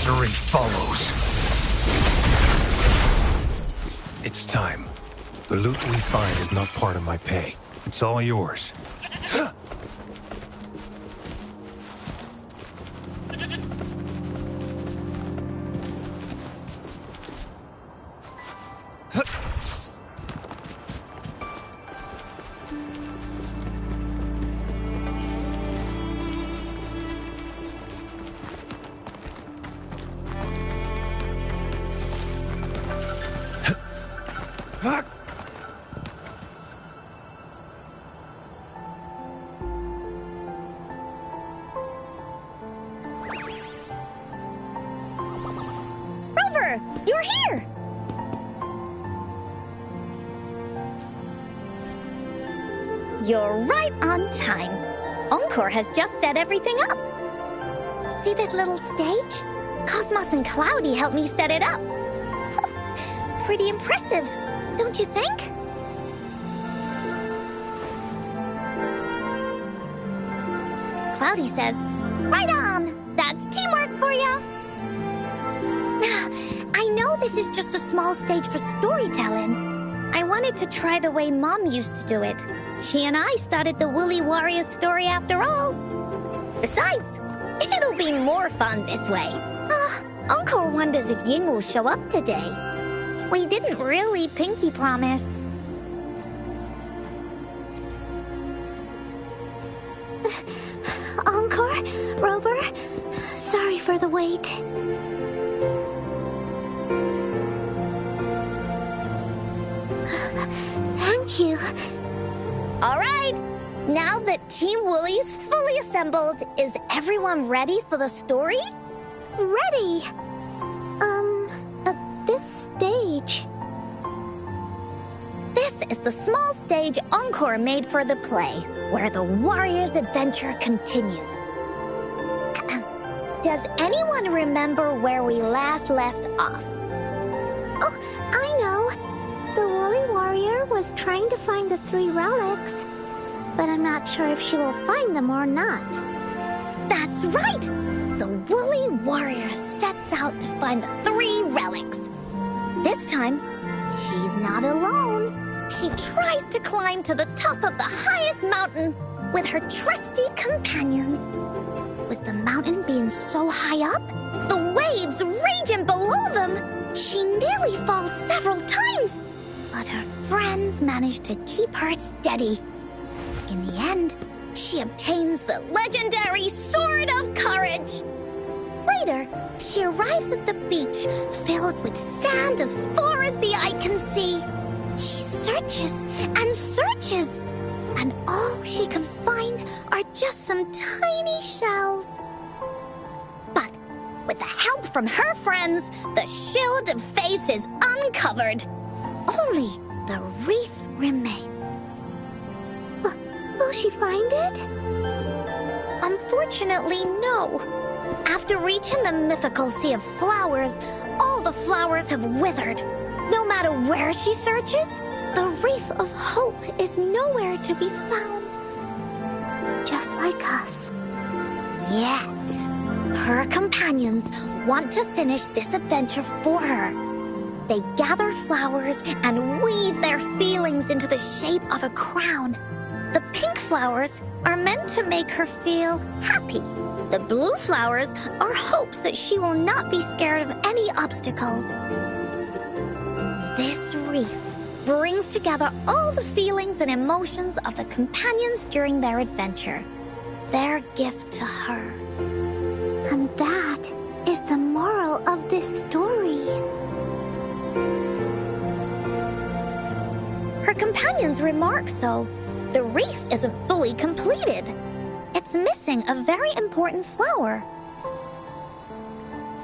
misery follows. It's time. The loot we find is not part of my pay. It's all yours. Rover, you're here! You're right on time. Encore has just set everything up. See this little stage? Cosmos and Cloudy helped me set it up. Pretty impressive, don't you think? Cloudy says, right on! That's teamwork for ya! I know this is just a small stage for storytelling. I wanted to try the way Mom used to do it. She and I started the Woolly Warrior story after all. Besides, it'll be more fun this way. Encore wonders if Ying will show up today. We didn't really pinky promise. Encore? Rover? Sorry for the wait. Thank you. All right, now that Team Woolly's fully assembled, is everyone ready for the story? Ready. This stage. This is the small stage Encore made for the play, where the warrior's adventure continues. Does anyone remember where we last left off? Oh, I know. The Woolly Warrior was trying to find the 3 relics, but I'm not sure if she will find them or not. That's right! The Woolly Warrior sets out to find the 3 relics. This time, she's not alone. She tries to climb to the top of the highest mountain with her trusty companions. With the mountain being so high up, the waves raging below them, she nearly falls several times. But her friends manage to keep her steady. In the end, she obtains the legendary Sword of Courage. Later, she arrives at the beach filled with sand as far as the eye can see. She searches and searches, and all she can find are just some tiny shells. But with the help from her friends, the shield of faith is uncovered. Only the wreath remains. Will she find it? Unfortunately, no. After reaching the mythical Sea of Flowers, all the flowers have withered. No matter where she searches, the Wreath of Hope is nowhere to be found. Just like us. Yet, her companions want to finish this adventure for her. They gather flowers and weave their feelings into the shape of a crown. The pink flowers are meant to make her feel happy. The blue flowers are hopes that she will not be scared of any obstacles. This wreath brings together all the feelings and emotions of the companions during their adventure. Their gift to her. And that is the moral of this story. Her companions remark so. The wreath isn't fully completed. It's missing a very important flower.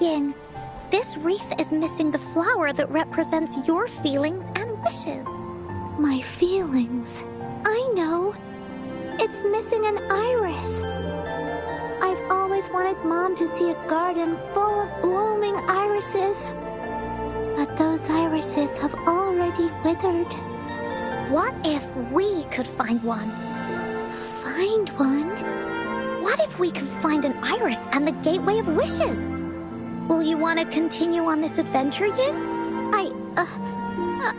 Ying, this wreath is missing the flower that represents your feelings and wishes. My feelings. I know. It's missing an iris. I've always wanted Mom to see a garden full of blooming irises. But those irises have already withered. What if we could find one? Find one? What if we could find an iris and the Gateway of Wishes? Will you want to continue on this adventure, Ying?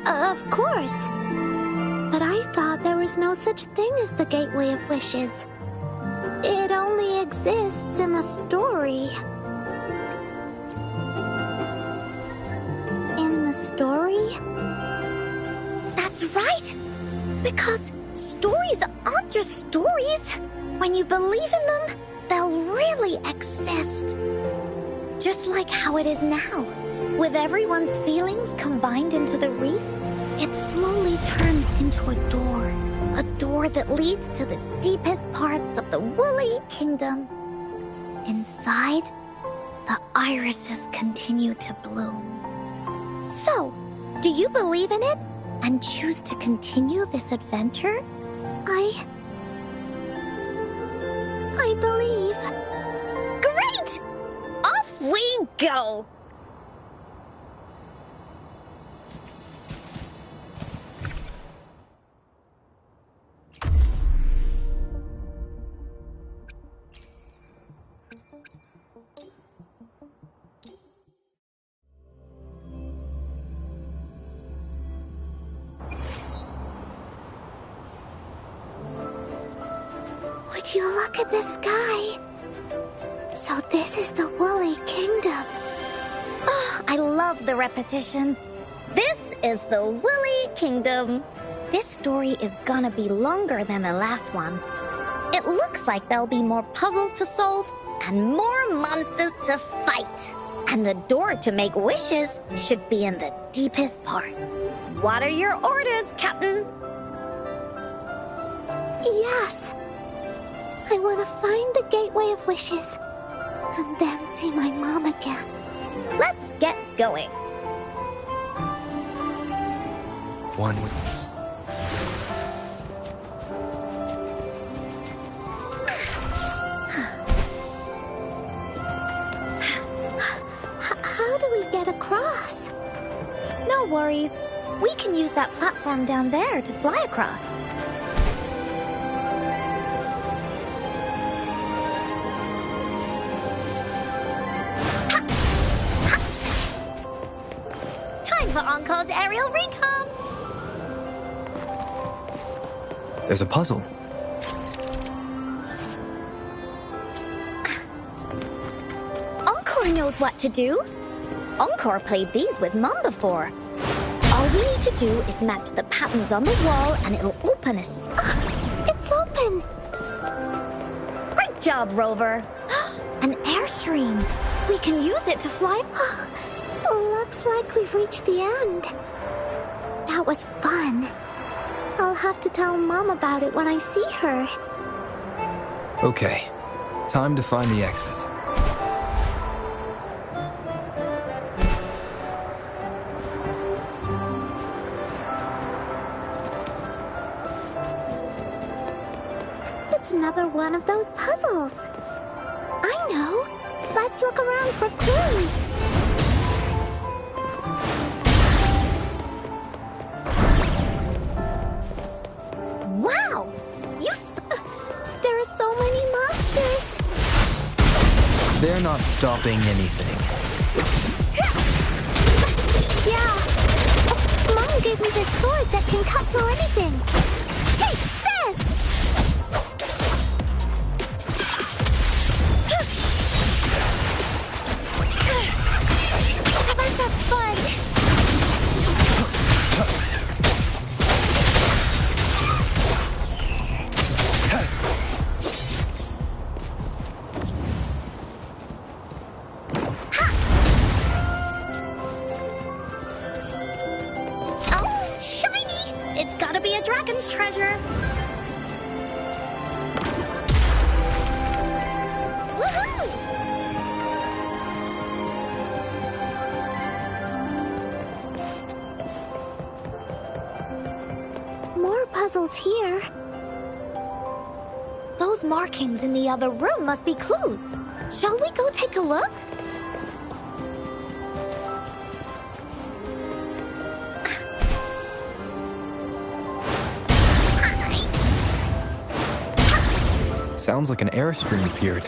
Of course. But I thought there was no such thing as the Gateway of Wishes. It only exists in the story. In the story? That's right! Because stories aren't just stories. When you believe in them, they'll really exist. Just like how it is now. With everyone's feelings combined into the wreath, it slowly turns into a door that leads to the deepest parts of the Woolly Kingdom. Inside, the irises continue to bloom. So, do you believe in it and choose to continue this adventure? I believe. Great! Off we go! Would you look at the sky? So this is the Woolly Kingdom. Oh, I love the repetition. This is the Woolly Kingdom. This story is gonna be longer than the last one. It looks like there'll be more puzzles to solve and more monsters to fight. And the door to make wishes should be in the deepest part. What are your orders, Captain? Yes. I want to find the Gateway of Wishes and then see my mom again. Let's get going. One. How do we get across? No worries. We can use that platform down there to fly across. Time for Encore's aerial recon! There's a puzzle. Encore knows what to do. Encore played these with Mom before. All we need to do is match the patterns on the wall and it'll open us. It's open. Great job, Rover. An airstream. We can use it to fly. Looks like we've reached the end. That was fun. I'll have to tell Mom about it when I see her. Okay, time to find the exit. It's another one of those puzzles. I know. Let's look around for clues. Wow! There are so many monsters. They're not stopping anything. Yeah. Mom gave me this sword that can cut through anything. Take this! Let's have fun. Oh, shiny! It's gotta be a dragon's treasure. Woohoo! More puzzles here. Those markings in the other room must be clues. Shall we go take a look? Sounds like an airstream appeared.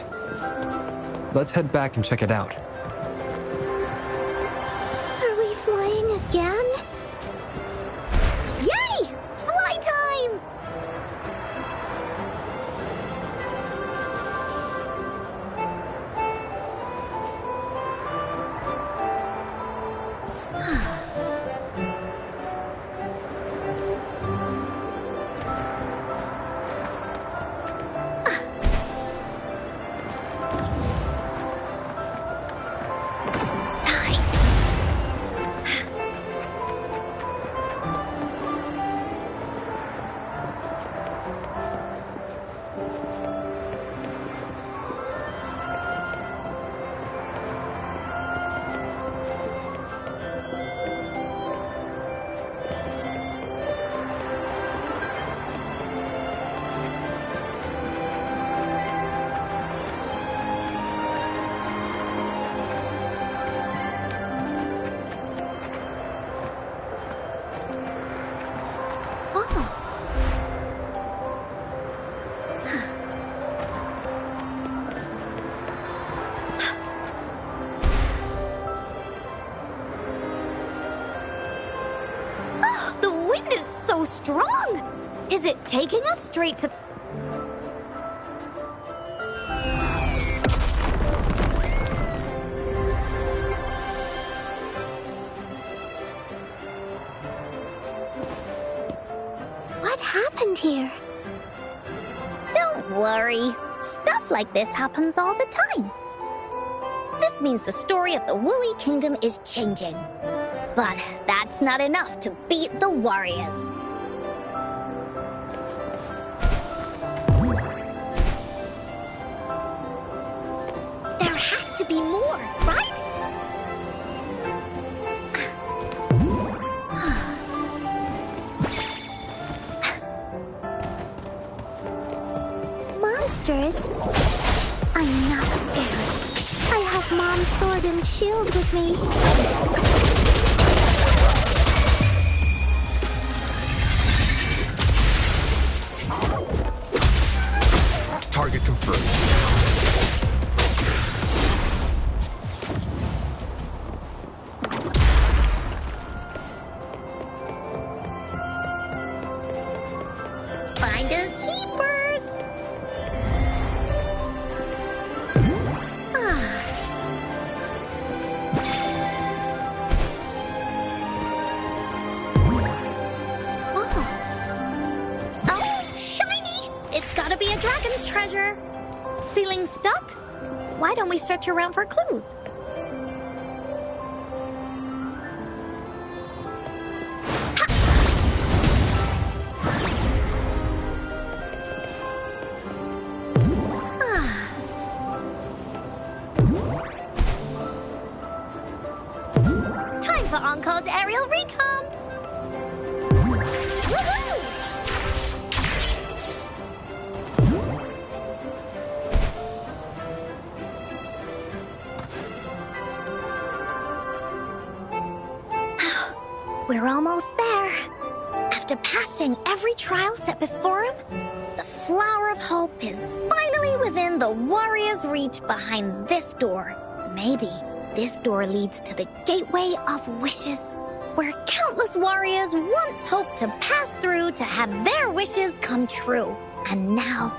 Let's head back and check it out. strong! Is it taking us straight to... What happened here? Don't worry. Stuff like this happens all the time. This means the story of the Woolly Kingdom is changing. But that's not enough to beat the warriors. There has to be more, right? Monsters? I'm not scared. I have Mom's sword and shield with me. Target confirmed. Finders keepers. Oh, shiny! It's gotta be a dragon's treasure. Feeling stuck? Why don't we search around for clues? Time for Encores aerial recon! Woohoo! We're almost there. After passing every trial set before him, the Flower of Hope is finally within the warrior's reach behind this door. Maybe this door leads to the Gateway of Wishes, where countless warriors once hoped to pass through to have their wishes come true. And now,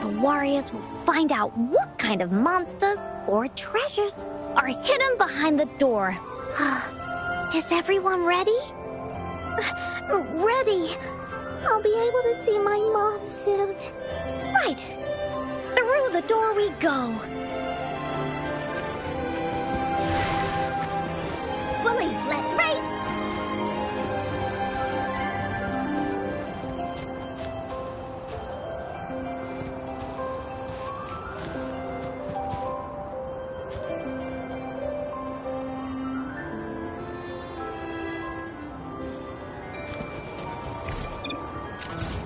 the warriors will find out what kind of monsters or treasures are hidden behind the door. Is everyone ready? Ready. I'll be able to see my mom soon. Right. Through the door we go. Bullies, let's race!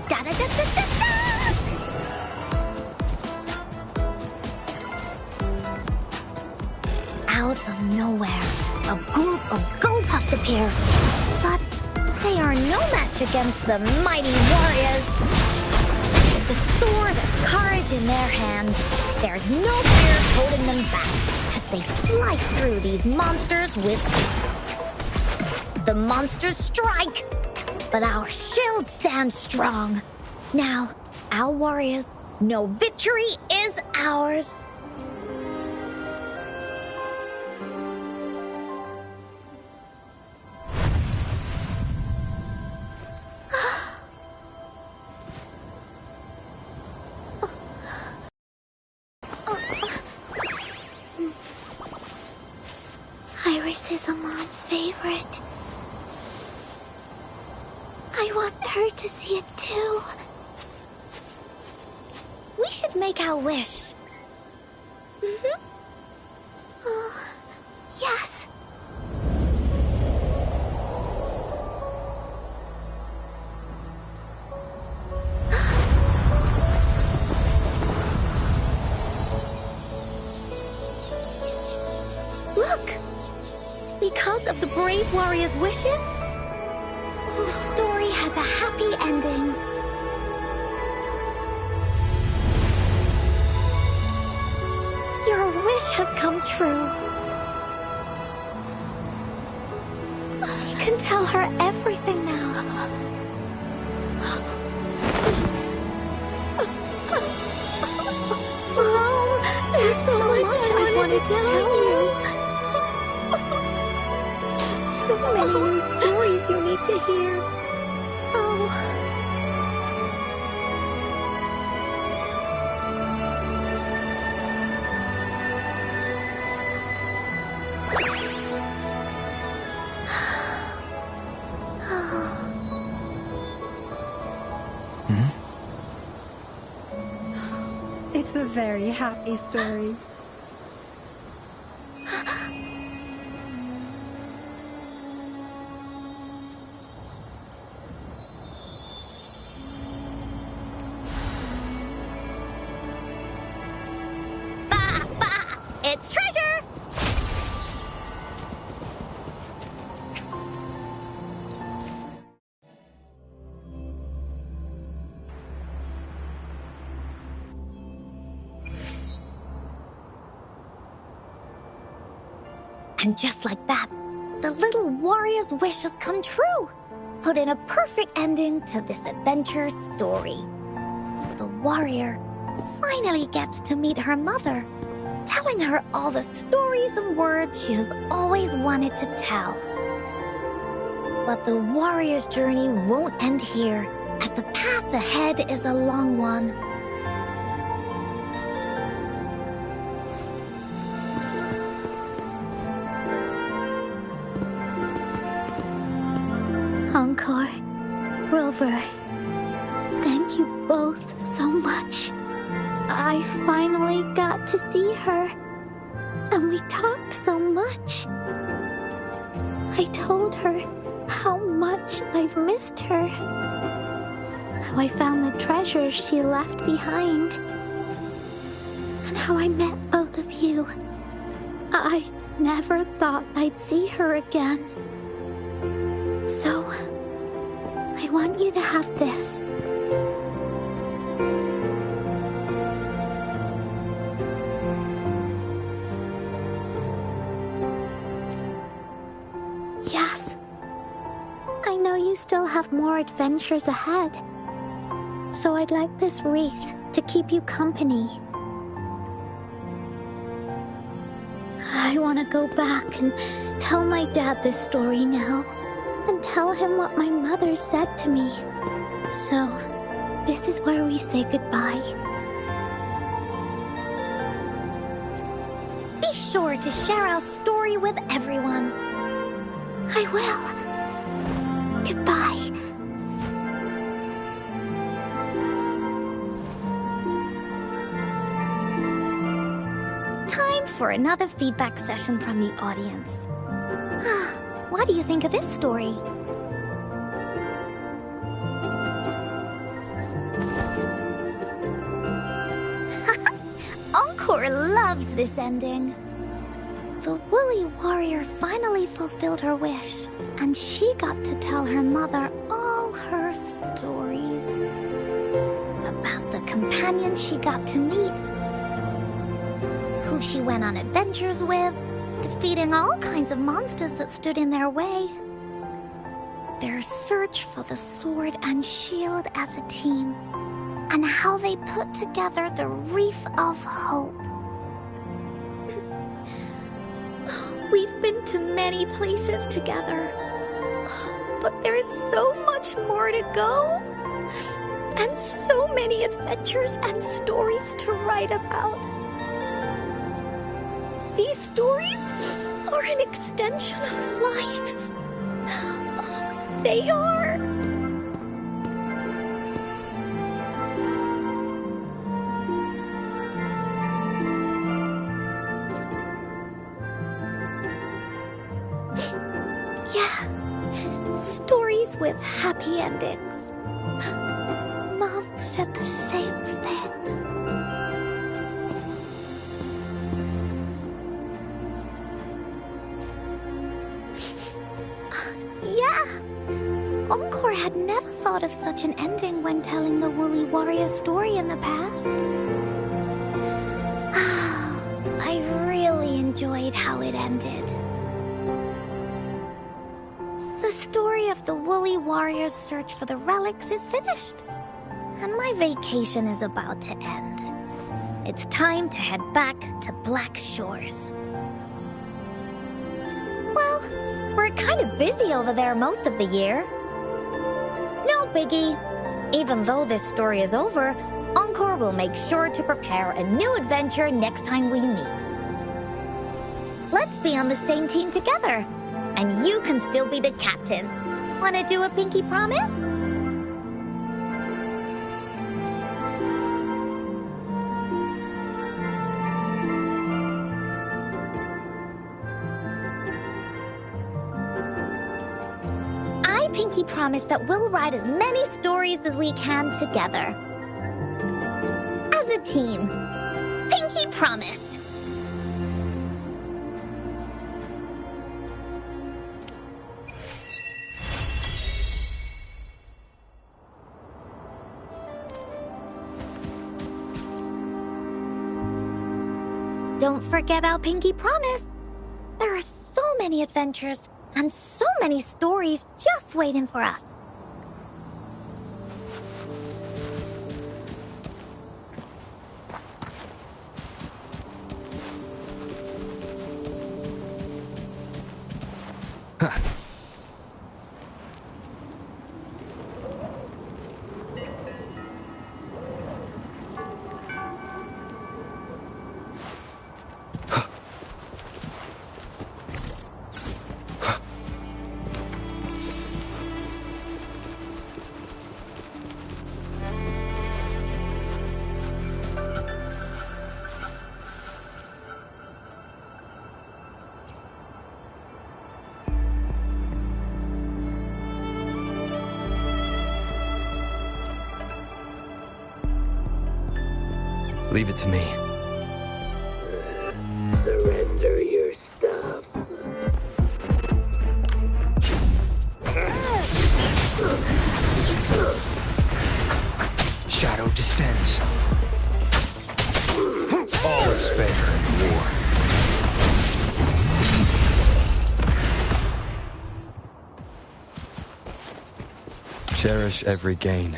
Da-da-da-da-da-da! Out of nowhere, a group of Gullpuffs appear. But they are no match against the mighty warriors. With the sword of courage in their hands, there's no fear holding them back as they slice through these monsters with ease. The monsters strike, but our shield stands strong. Now, our warriors know victory is ours. Iris is a mom's favorite. I want her to see it too. We should make our wish. Oh, yes. Look! Because of the brave warrior's wishes, the story has a happy ending. Your wish has come true. She can tell her everything now. There's so much I wanted to tell you. So many new stories you need to hear. Oh. It's a very happy story. Bah, bah! It's treasure! And just like that, the little warrior's wish has come true. Put in a perfect ending to this adventure story. The warrior finally gets to meet her mother, telling her all the stories and words she has always wanted to tell. But the warrior's journey won't end here, as the path ahead is a long one. Encore, Rover, thank you both so much. I finally got to see her, and we talked so much. I told her how much I've missed her, how I found the treasures she left behind, and how I met both of you. I never thought I'd see her again. So, I want you to have this. Yes. I know you still have more adventures ahead. So I'd like this wreath to keep you company. I want to go back and tell my dad this story now. And tell him what my mother said to me. So, this is where we say goodbye. Be sure to share our story with everyone. I will. Goodbye. Time for another feedback session from the audience. What do you think of this story? Encore loves this ending. The woolly warrior finally fulfilled her wish, and she got to tell her mother all her stories about the companions she got to meet, who she went on adventures with, defeating all kinds of monsters that stood in their way, their search for the sword and shield as a team, and how they put together the Wreath of Hope. We've been to many places together, but there's so much more to go, and so many adventures and stories to write about. These stories are an extension of life. Oh, they are. Yeah, stories with happy endings. Mom said the same thing. Encore had never thought of such an ending when telling the Woolly Warrior story in the past. I really enjoyed how it ended. The story of the Woolly Warrior's search for the relics is finished, and my vacation is about to end. it's time to head back to Black Shores. Well, we're kind of busy over there most of the year. No biggie. Even though this story is over, Encore will make sure to prepare a new adventure next time we meet. Let's be on the same team together. And you can still be the captain. Wanna do a pinky promise? I pinky promise that we'll write as many stories as we can together. As a team. Pinky promised. Don't forget our pinky promise. There are so many adventures and so many stories just waiting for us. Leave it to me. Surrender your stuff. Shadow descends. All is fair in war. Cherish every gain.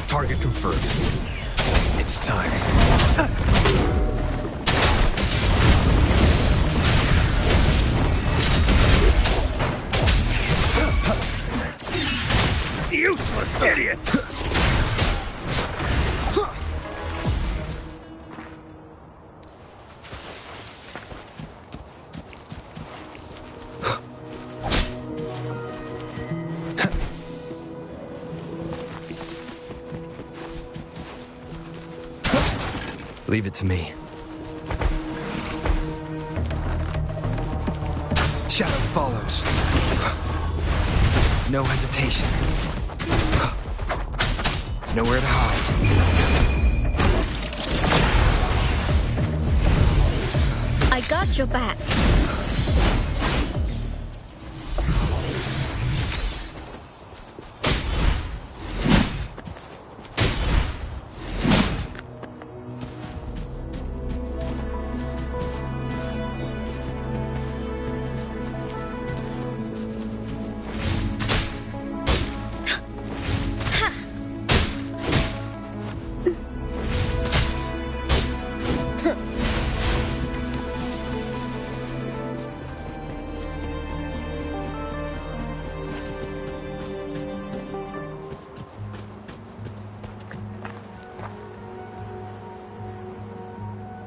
Target confirmed. It's time. Useless idiot! Leave it to me. Shadow follows. No hesitation. Nowhere to hide. I got your back.